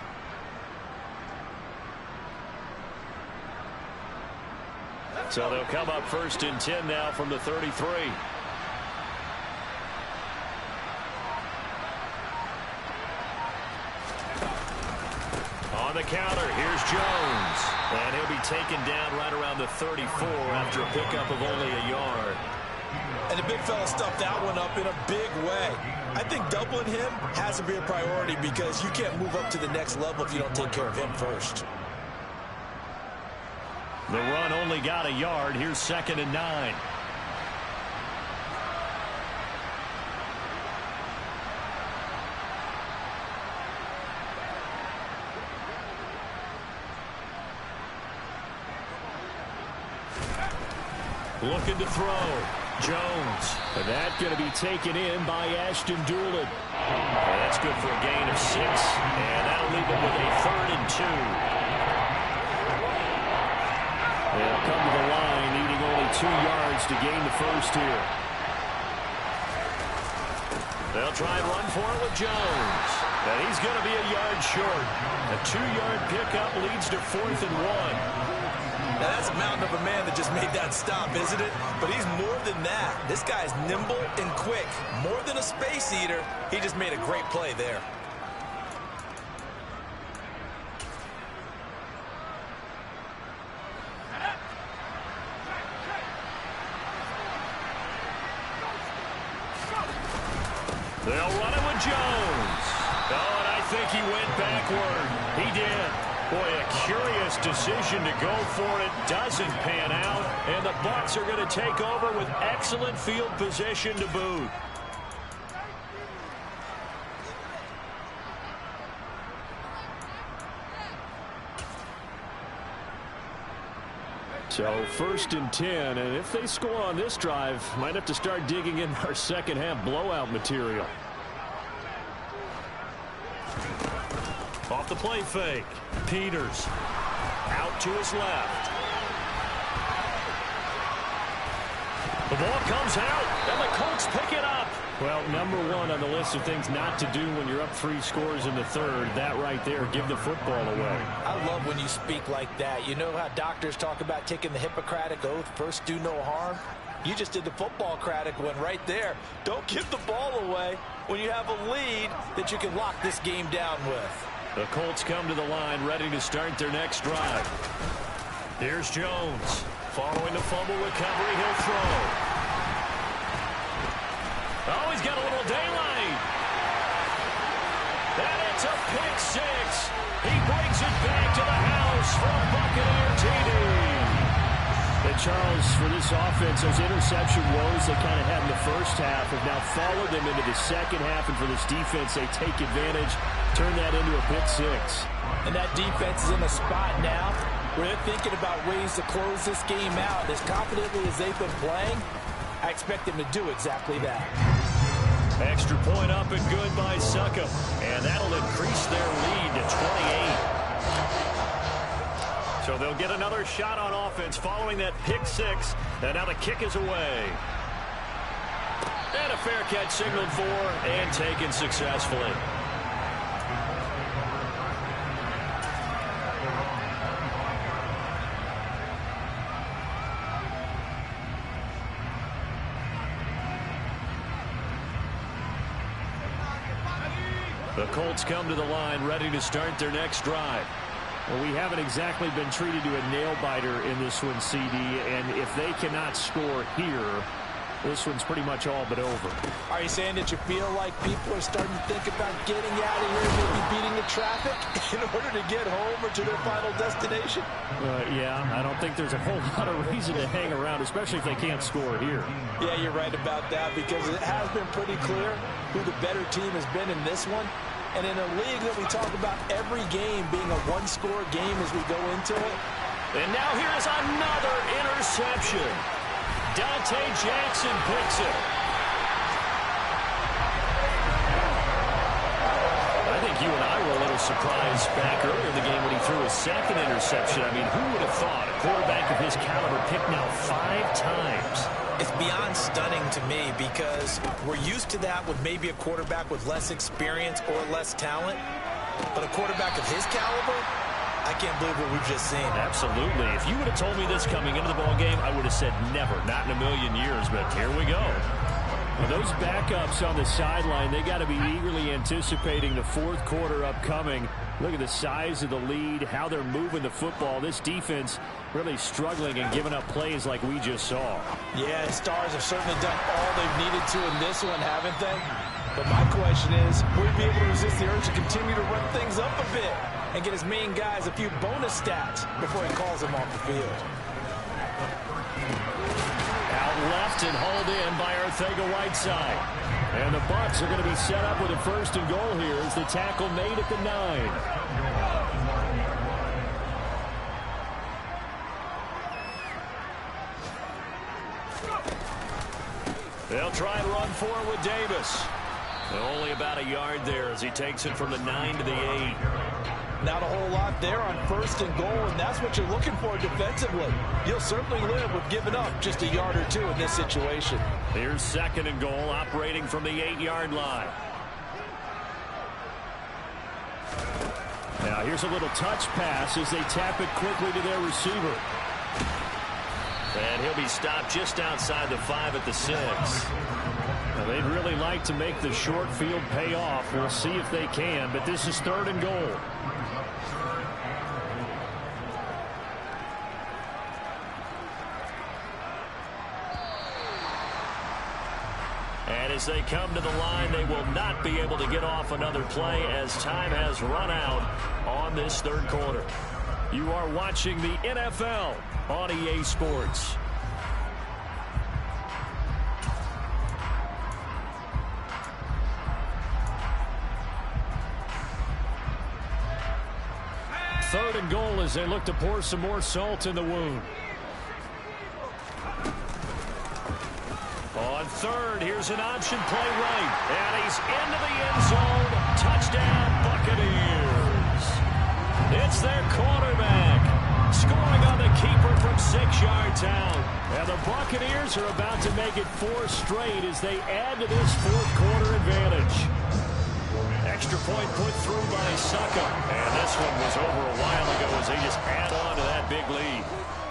A: So they'll come up 1st and 10 now from the 33. On the counter, here's Jones. And he'll be taken down right around the 34 after a pickup of only a yard.
B: And the big fella stuffed that one up in a big way. I think doubling him has to be a priority because you can't move up to the next level if you don't take care of him first.
A: The run only got a yard. Here's 2nd and 9. Looking to throw. Jones.
G: And that's going to be taken in by Ashton Doolin.
A: That's good for a gain of 6. And that'll leave him with a 3rd and 2.
G: They'll come to the line, needing only 2 yards to gain the first here.
A: They'll try and run for it with Jones. And he's going to be a yard short. A 2-yard pickup leads to 4th and 1.
B: Now that's a mountain of a man that just made that stop, isn't it? But he's more than that. This guy's nimble and quick. More than a space eater. He just made a great play there.
A: They'll run it with Jones. Oh, and I think he went backward. He did. Boy, a curious decision to go for it. Doesn't pan out. And the Bucs are going to take over with excellent field position to boot.
G: So 1st and 10, and if they score on this drive, might have to start digging in our second half blowout material.
A: Off the play fake. Peters out to his left. The ball comes out, and the Colts pick it up.
G: Well, #1 on the list of things not to do when you're up 3 scores in the third. That right there, give the football away.
B: I love when you speak like that. You know how doctors talk about taking the Hippocratic Oath, first do no harm? You just did the football-cratic one right there. Don't give the ball away when you have a lead that you can lock this game down with.
A: The Colts come to the line ready to start their next drive. Here's Jones. Following the fumble recovery, he'll throw. Oh, he's got a little daylight. And it's a pick 6. He brings it back to the house from Buccaneer TD.
G: And Charles, for this offense, those interception woes they kind of had in the first half have now followed them into the second half. And for this defense, they take advantage, turn that into a pick 6.
B: And that defense is in a spot now where they're thinking about ways to close this game out. As confidently as they've been playing, I expect them to do exactly that.
A: Extra point up and good by Succop. And that'll increase their lead to 28. So they'll get another shot on offense following that pick 6. And now the kick is away. And a fair catch signaled for and taken successfully. The Colts come to the line ready to start their next drive.
G: Well, we haven't exactly been treated to a nail-biter in this one, CD, and if they cannot score here, this one's pretty much all but over.
B: Are you saying that you feel like people are starting to think about getting out of here, maybe beating the traffic in order to get home or to their final destination?
G: Yeah, I don't think there's a whole lot of reason to hang around, especially if they can't score here.
B: Yeah, you're right about that because it has been pretty clear who the better team has been in this one. And in a league that we talk about every game being a one-score game as we go into it.
A: And now here's another interception. Dante Jackson picks it. I think you and I were a little surprised back earlier in the game when he threw his second interception. I mean, who would have thought a quarterback of his caliber picked now 5 times?
B: It's beyond stunning to me because we're used to that with maybe a quarterback with less experience or less talent. But a quarterback of his caliber, I can't believe what we've just seen.
G: Absolutely. If you would have told me this coming into the ballgame, I would have said never, not in a million years. But here we go. Well, those backups on the sideline, they got to be eagerly anticipating the fourth quarter upcoming. Look at the size of the lead, how they're moving the football. This defense really struggling and giving up plays like we just saw.
B: Yeah, Stars have certainly done all they've needed to in this one, haven't they? But my question is, will we be able to resist the urge to continue to run things up a bit and get his main guys a few bonus stats before he calls them off the field?
G: Out left and hauled in by Arcega-Whiteside. And the Bucs are going to be set up with a first and goal here as the tackle made at the 9. They'll try and run forward with Davis. Only about a yard there as he takes it from the 9 to the 8.
B: Not a whole lot there on first and goal, and that's what you're looking for defensively. You'll certainly live with giving up just a yard or two in this situation.
G: Here's second and goal, operating from the 8-yard line. Now here's a little touch pass as they tap it quickly to their receiver. And he'll be stopped just outside the 5 at the 6. Now they'd really like to make the short field pay off. We'll see if they can, but this is third and goal. And as they come to the line, they will not be able to get off another play as time has run out on this third quarter. You are watching the NFL on EA Sports. Third and goal as they look to pour some more salt in the wound. On third, here's an option play right. And he's into the end zone. Touchdown, Buccaneers. It's their quarterback scoring on the keeper from 6-yard town. And the Buccaneers are about to make it 4 straight as they add to this fourth quarter advantage. Extra point put through by Succa. And this one was over a while ago as they just add on to that big lead.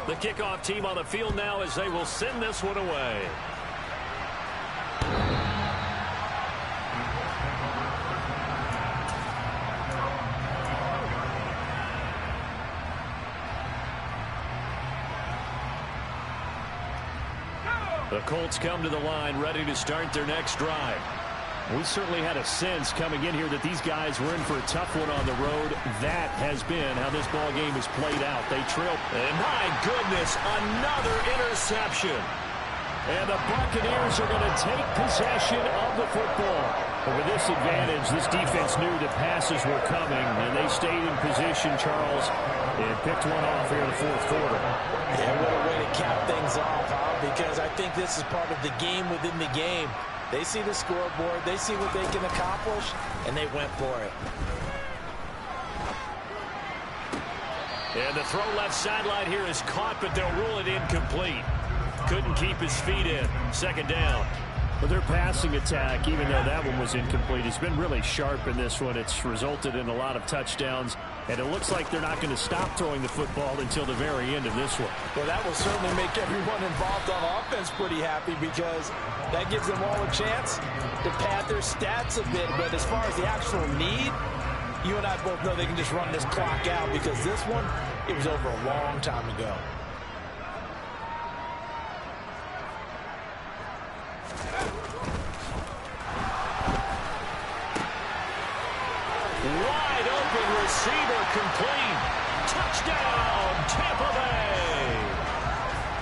G: The kickoff team on the field now as they will send this one away. The Colts come to the line ready to start their next drive. We certainly had a sense coming in here that these guys were in for a tough one on the road. That has been how this ball game has played out. They trail. And my goodness, another interception. And the Buccaneers are going to take possession of the football. But with this advantage, this defense knew the passes were coming, and they stayed in position, Charles, and picked one off here in the fourth quarter.
B: Yeah, what a way to cap things off, huh? Because I think this is part of the game within the game. They see the scoreboard, they see what they can accomplish, and they went for it.
G: And the throw left sideline here is caught, but they'll rule it incomplete. Couldn't keep his feet in. Second down. But their passing attack, even though that one was incomplete, has been really sharp in this one. It's resulted in a lot of touchdowns, and it looks like they're not going to stop throwing the football until the very end of this one.
B: Well, that will certainly make everyone involved on offense pretty happy because that gives them all a chance to pad their stats a bit. But as far as the actual need, you and I both know they can just run this clock out because this one, it was over a long time ago.
G: Wide open receiver complete. Touchdown, Tampa Bay.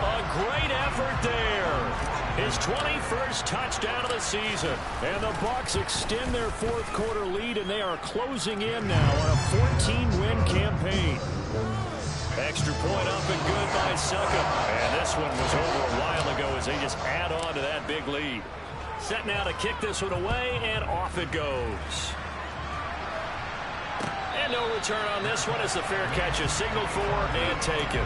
G: A great effort there. His 21st touchdown of the season. And the Bucs extend their fourth quarter lead, and they are closing in now on a 14-win campaign. Extra point up and good by Succa. And this one was over a while ago as they just add on to that big lead. Set now to kick this one away, and off it goes. And no return on this one as the fair catch is signaled for and taken.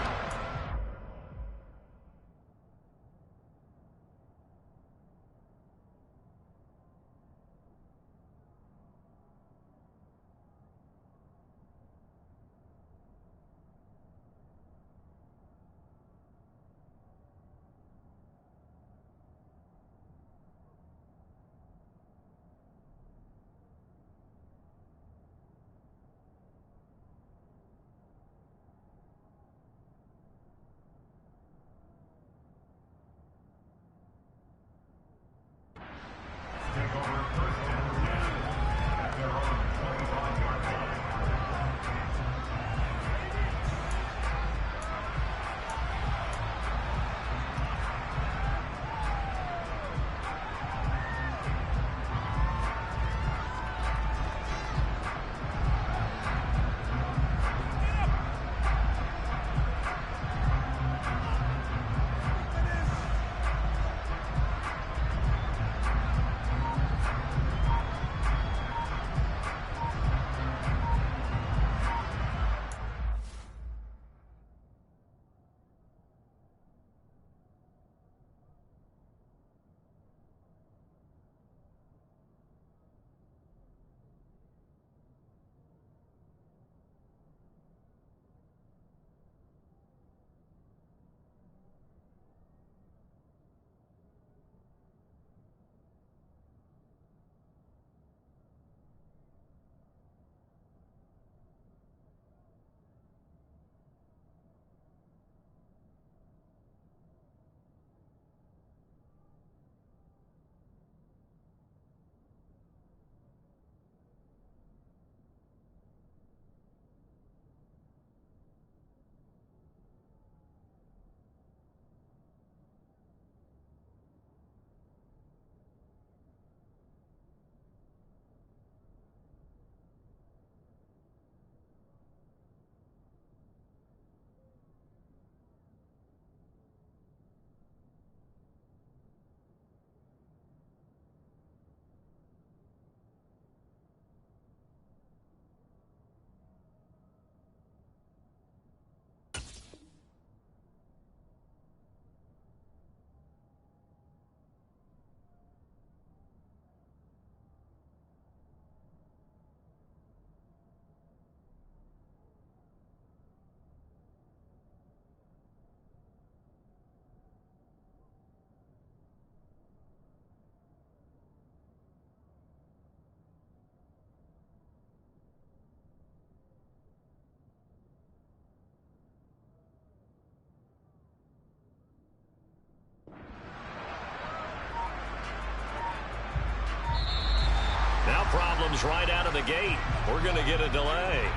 A: problems right out of the gate. We're going to get a delay.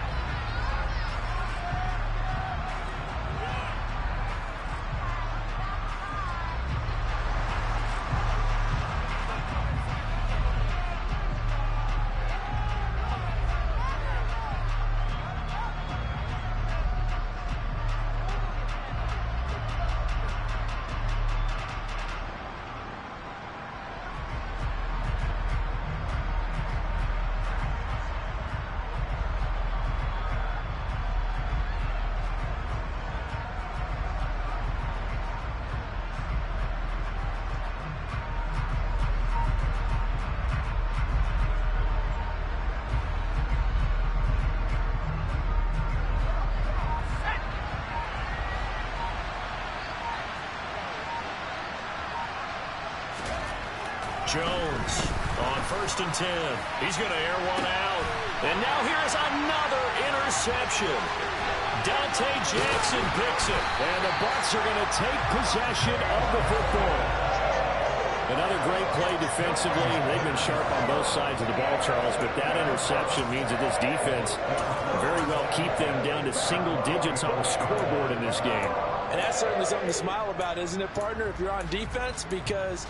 A: Jones on 1st and 10. He's going to air one out. And now here's another interception. Dante Jackson picks it. And the Bucs are going to take possession of the football. Another great play defensively. They've been sharp on both sides of the ball, Charles, but that interception means that this defense very well keep them down to single digits on the scoreboard in this game.
B: And that's certainly something to smile about, isn't it, partner, if you're on defense? Because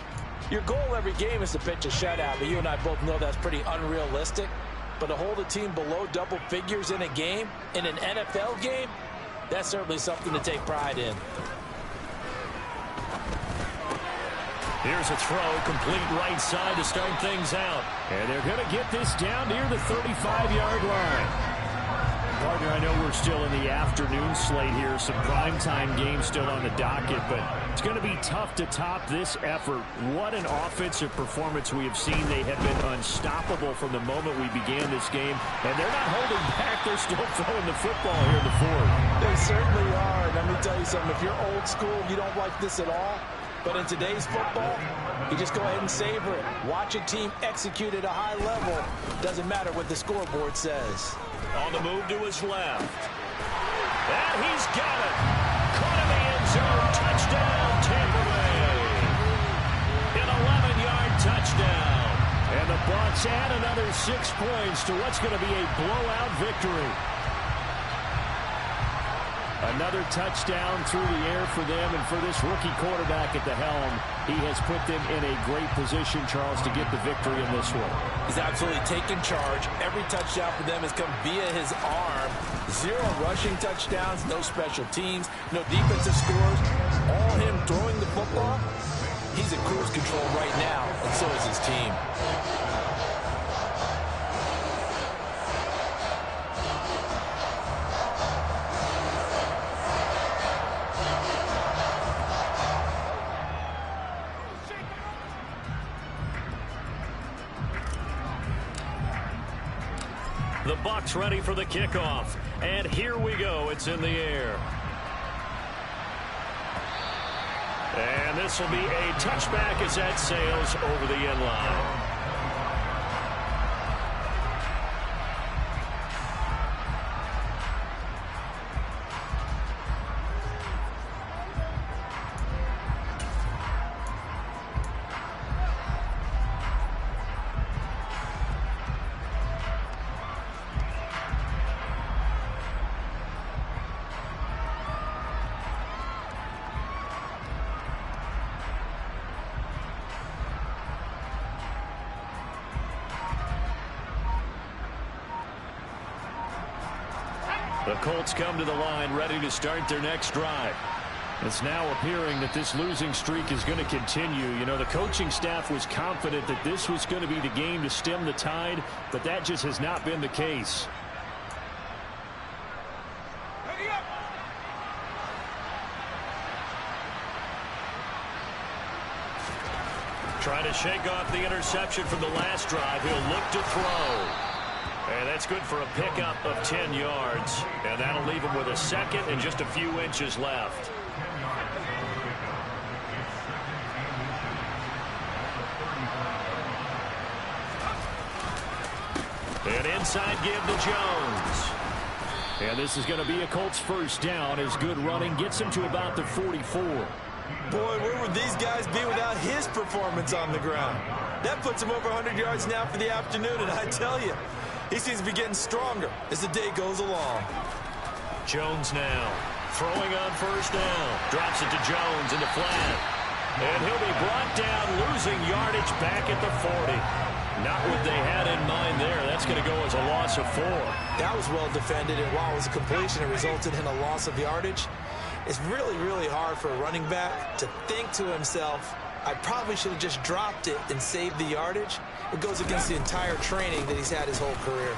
B: your goal every game is to pitch a shutout, but you and I both know that's pretty unrealistic. But to hold a team below double figures in a game, in an NFL game, that's certainly something to take pride in.
A: Here's a throw, complete right side to start things out. And they're going to get this down near the 35-yard line. Partner, I know we're still in the afternoon slate here, some primetime games still on the docket, but it's going to be tough to top this effort. What an offensive performance we have seen. They have been unstoppable from the moment we began this game, and they're not holding back. They're still throwing the football here in the fourth.
B: They certainly are. And let me tell you something. If you're old school, you don't like this at all. But in today's football, you just go ahead and savor it. Watch a team execute at a high level. Doesn't matter what the scoreboard says.
A: On the move to his left. And he's got it. Caught in the end zone. Touchdown, Tampa Bay. An 11-yard touchdown. And the Bucs add another 6 points to what's going to be a blowout victory. Another touchdown through the air for them, and for this rookie quarterback at the helm, he has put them in a great position, Charles, to get the victory in this one.
B: He's absolutely taken charge. Every touchdown for them has come via his arm. 0 rushing touchdowns, no special teams, no defensive scores. All him throwing the football. He's in cruise control right now, and so is his team.
A: The Bucs ready for the kickoff. And here we go. It's in the air. And this will be a touchback as that sails over the end line. The Colts come to the line ready to start their next drive. It's now appearing that this losing streak is going to continue. You know, the coaching staff was confident that this was going to be the game to stem the tide, but that just has not been the case. Trying to shake off the interception from the last drive. He'll look to throw. And that's good for a pickup of 10 yards. And that'll leave him with a second and just a few inches left. And inside give to Jones. And this is going to be a Colts first down as good running gets him to about the 44.
B: Boy, where would these guys be without his performance on the ground? That puts him over 100 yards now for the afternoon, and I tell you, he seems to be getting stronger as the day goes along.
G: Jones now throwing on first down. Drops it to Jones in the flat. And he'll be brought down, losing yardage back at the 40. Not what they had in mind there. That's going to go as a loss of 4.
B: That was well defended, and while it was a completion, it resulted in a loss of yardage. It's really, really hard for a running back to think to himself, I probably should have just dropped it and saved the yardage. It goes against the entire training that he's had his whole career.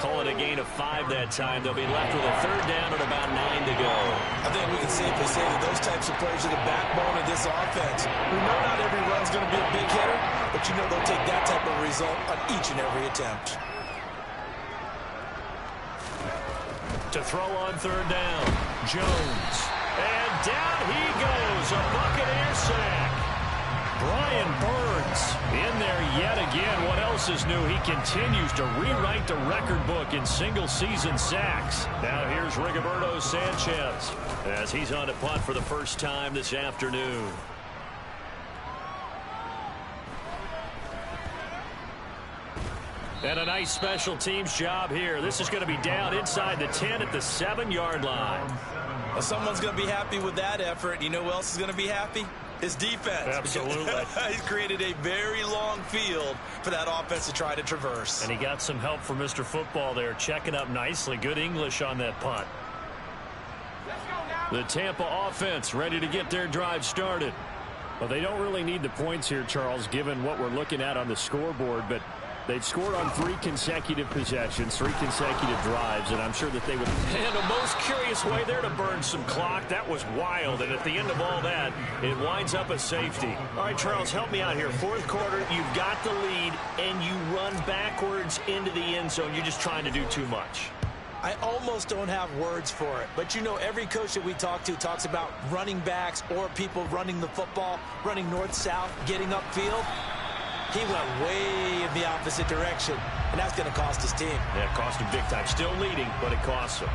G: Call it a gain of 5 that time. They'll be left with a third down and about 9 to go.
B: I think we can safely say that those types of plays are the backbone of this offense. We know not every run's going to be a big hitter, but you know they'll take that type of result on each and every attempt.
G: To throw on third down, Jones. And down he goes, a Buccaneer sack. Brian Burns in there yet again. What else is new? He continues to rewrite the record book in single-season sacks. Now here's Rigoberto Sanchez as he's on to punt for the first time this afternoon. And a nice special teams job here. This is going to be down inside the 10 at the 7-yard line.
B: Well, someone's going to be happy with that effort. You know who else is going to be happy? His defense.
G: Absolutely.
B: He's created a very long field for that offense to try to traverse.
G: And he got some help from Mr. Football there, checking up nicely. Good English on that punt. The Tampa offense ready to get their drive started. Well, they don't really need the points here, Charles, given what we're looking at on the scoreboard, but they've scored on 3 consecutive possessions, 3 consecutive drives, and I'm sure that they would. And a most curious way there to burn some clock. That was wild, and at the end of all that, it winds up a safety. All right, Charles, help me out here. Fourth quarter, you've got the lead, and you run backwards into the end zone. You're just trying to do too much.
B: I almost don't have words for it, but you know every coach that we talk to talks about running backs or people running the football, running north-south, getting upfield. He went way in the opposite direction, and that's going to cost his team.
G: Yeah, it cost him big time. Still leading, but it costs him.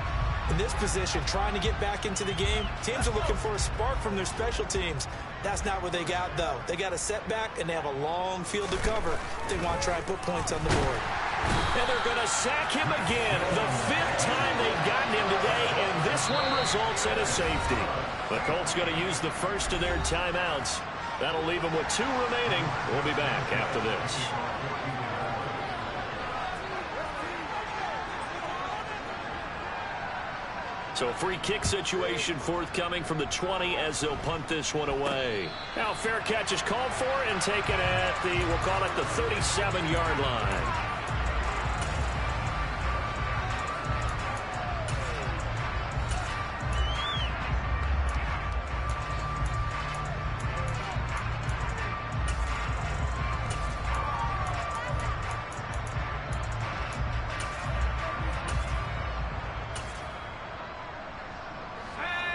B: In this position, trying to get back into the game, teams are looking for a spark from their special teams. That's not what they got, though. They got a setback, and they have a long field to cover. They want to try and put points on the board.
G: And they're going to sack him again. The 5th time they've gotten him today, and this one results in a safety. The Colts going to use the first of their timeouts. That'll leave them with 2 remaining. We'll be back after this. So a free kick situation forthcoming from the 20 as they'll punt this one away. Now fair catch is called for and taken at the, we'll call it the 37-yard line.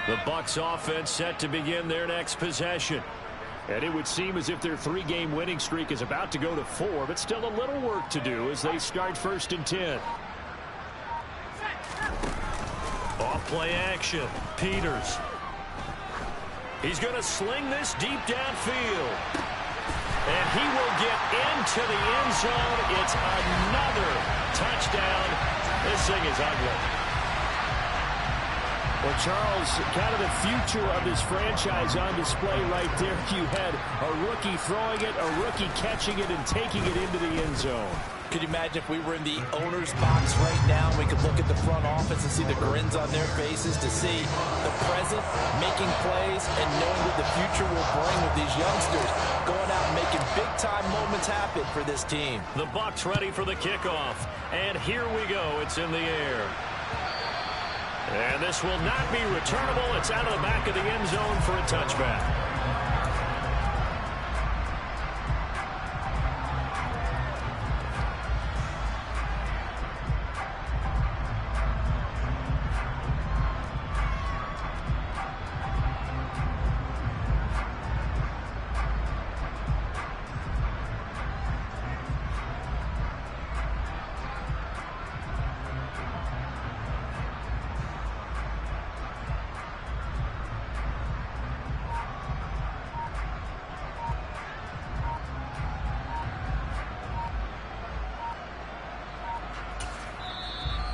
G: The Bucs offense set to begin their next possession. And it would seem as if their 3-game winning streak is about to go to 4, but still a little work to do as they start 1st and 10. Off play action. Peters. He's going to sling this deep downfield. And he will get into the end zone. It's another touchdown. This thing is ugly. Well, Charles, kind of the future of this franchise on display right there. You had a rookie throwing it, a rookie catching it, and taking it into the end zone.
B: Could you imagine if we were in the owner's box right now, we could look at the front office and see the grins on their faces, to see the present, making plays, and knowing what the future will bring with these youngsters going out and making big-time moments happen for this team.
G: The Bucs ready for the kickoff. And here we go. It's in the air. And this will not be returnable. It's out of the back of the end zone for a touchback.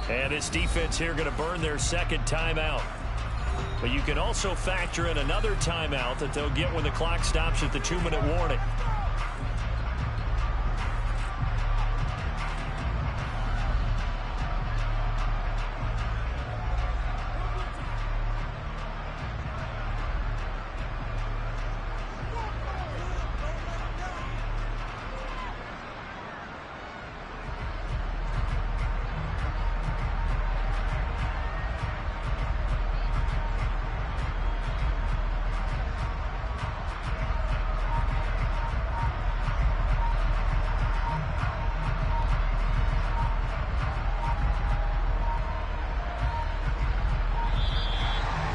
G: And this defense here going to burn their second timeout. But you can also factor in another timeout that they'll get when the clock stops at the 2-minute warning.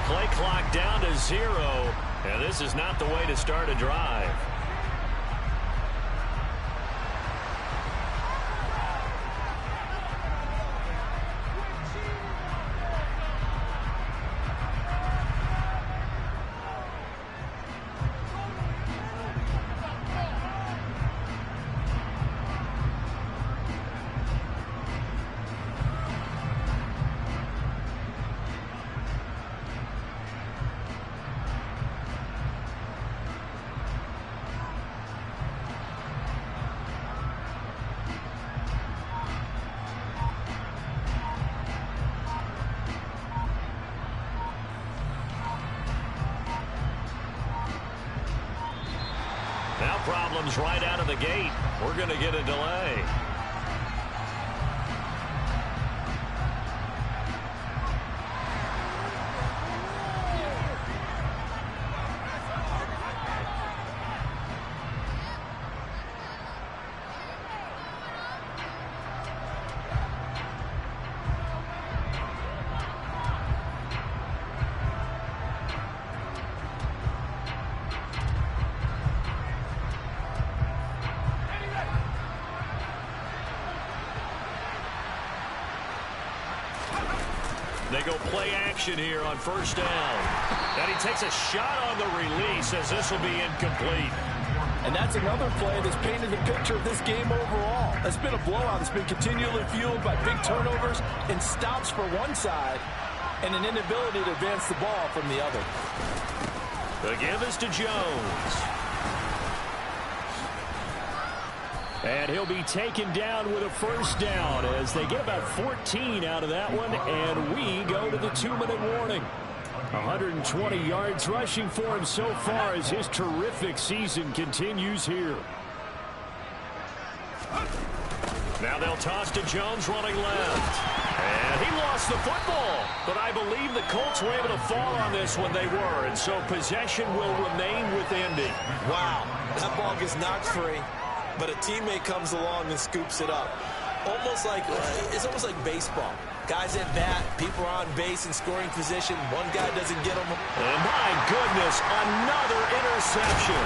G: Play clock down to 0, and this is not the way to start a drive. Now problems right out of the gate. We're going to get a delay. They go play action here on first down. And he takes a shot on the release as this will be incomplete.
B: And that's another play that's painted the picture of this game overall. It's been a blowout. It's been continually fueled by big turnovers and stops for one side and an inability to advance the ball from the other.
G: The give is to Jones. And he'll be taken down with a first down as they get about 14 out of that one, and we go to the 2-minute warning. 120 yards rushing for him so far as his terrific season continues here. Now they'll toss to Jones running left. And he lost the football. But I believe the Colts were able to fall on this when they were, and so possession will remain with Indy.
B: Wow, that ball gets knocked free. But a teammate comes along and scoops it up. It's almost like baseball. Guys at bat, people are on base in scoring position. One guy doesn't get them.
G: And my goodness, another interception.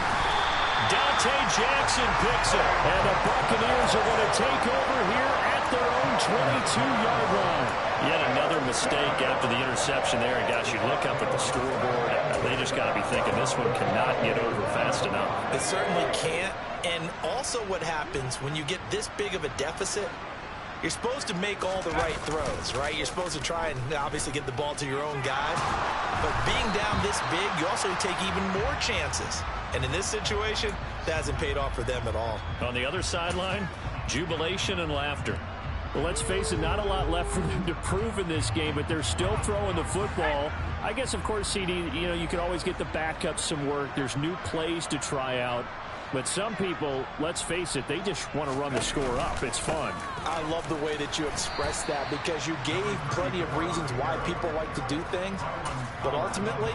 G: Dante Jackson picks it. And the Buccaneers are going to take over here at their own 22-yard line. Yet another mistake after the interception there. And gosh, you look up at the scoreboard. They just got to be thinking this one cannot get over fast enough.
B: It certainly can't. And also what happens when you get this big of a deficit, you're supposed to make all the right throws, right? You're supposed to try and obviously get the ball to your own guy. But being down this big, you also take even more chances. And in this situation, that hasn't paid off for them at all.
G: On the other sideline, jubilation and laughter. Well, let's face it, not a lot left for them to prove in this game, but they're still throwing the football. I guess, of course, CD, you can always get the backups some work. There's new plays to try out. But some people, let's face it, they just want to run the score up. It's fun.
B: I love the way that you expressed that because you gave plenty of reasons why people like to do things. But ultimately,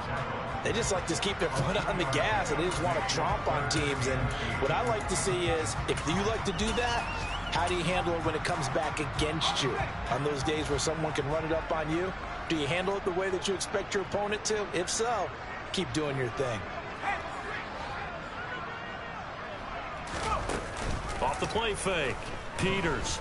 B: they just like to keep their foot on the gas and they just want to tromp on teams. And what I like to see is, if you like to do that, how do you handle it when it comes back against you? On those days where someone can run it up on you, do you handle it the way that you expect your opponent to? If so, keep doing your thing.
G: Off the play fake, Peters.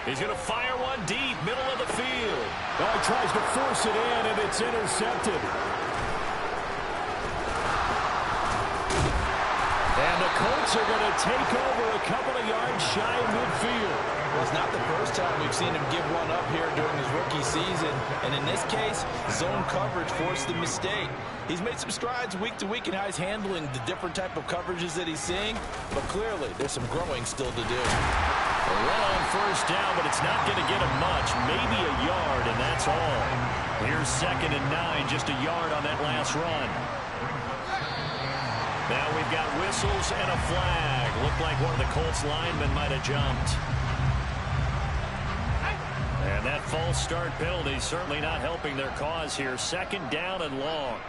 G: He's going to fire one deep, middle of the field.
H: Oh, he tries to force it in, and it's intercepted.
G: And the Colts are going to take over a couple of yards shy of midfield.
B: Well, it's not the first time we've seen him give one up here during his rookie season. And in this case, zone coverage forced the mistake. He's made some strides week to week in how he's handling the different type of coverages that he's seeing. But clearly, there's some growing still to do.
G: A run on first down, but it's not going to get him much. Maybe a yard, and that's all. Here's 2nd and 9, just a yard on that last run. Now we've got whistles and a flag. Looked like one of the Colts linemen might have jumped. And that false start penalty certainly not helping their cause here. 2nd down and long.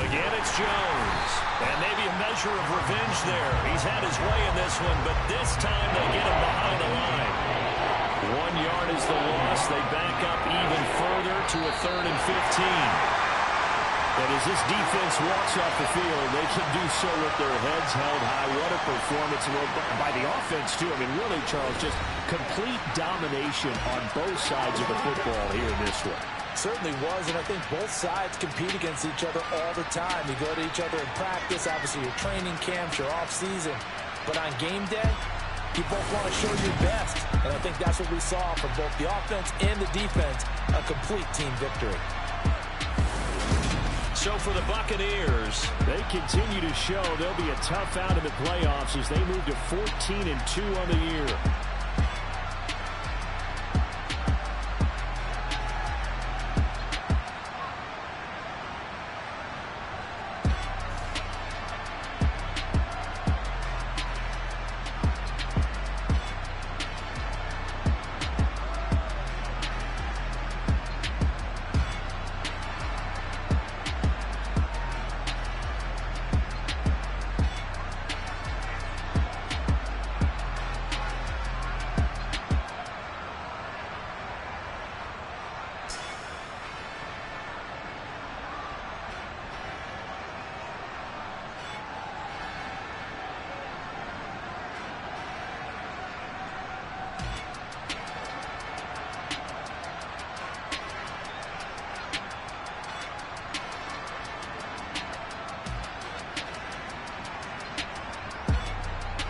G: Again, it's Jones. And maybe a measure of revenge there. He's had his way in this one, but this time they get him behind the line. 1 yard is the loss. They back up even further to a 3rd and 15.
H: And as this defense walks off the field, they can do so with their heads held high. What a performance by the offense, too. I mean, really, Charles, just complete domination on both sides of the football here in this one.
B: Certainly was, and I think both sides compete against each other all the time. You go to each other in practice, obviously your training camps, your off-season. But on game day, you both want to show your best. And I think that's what we saw from both the offense and the defense, a complete team victory.
G: So for the Buccaneers,
H: they continue to show they'll be a tough out in the playoffs as they move to 14-2 on the year.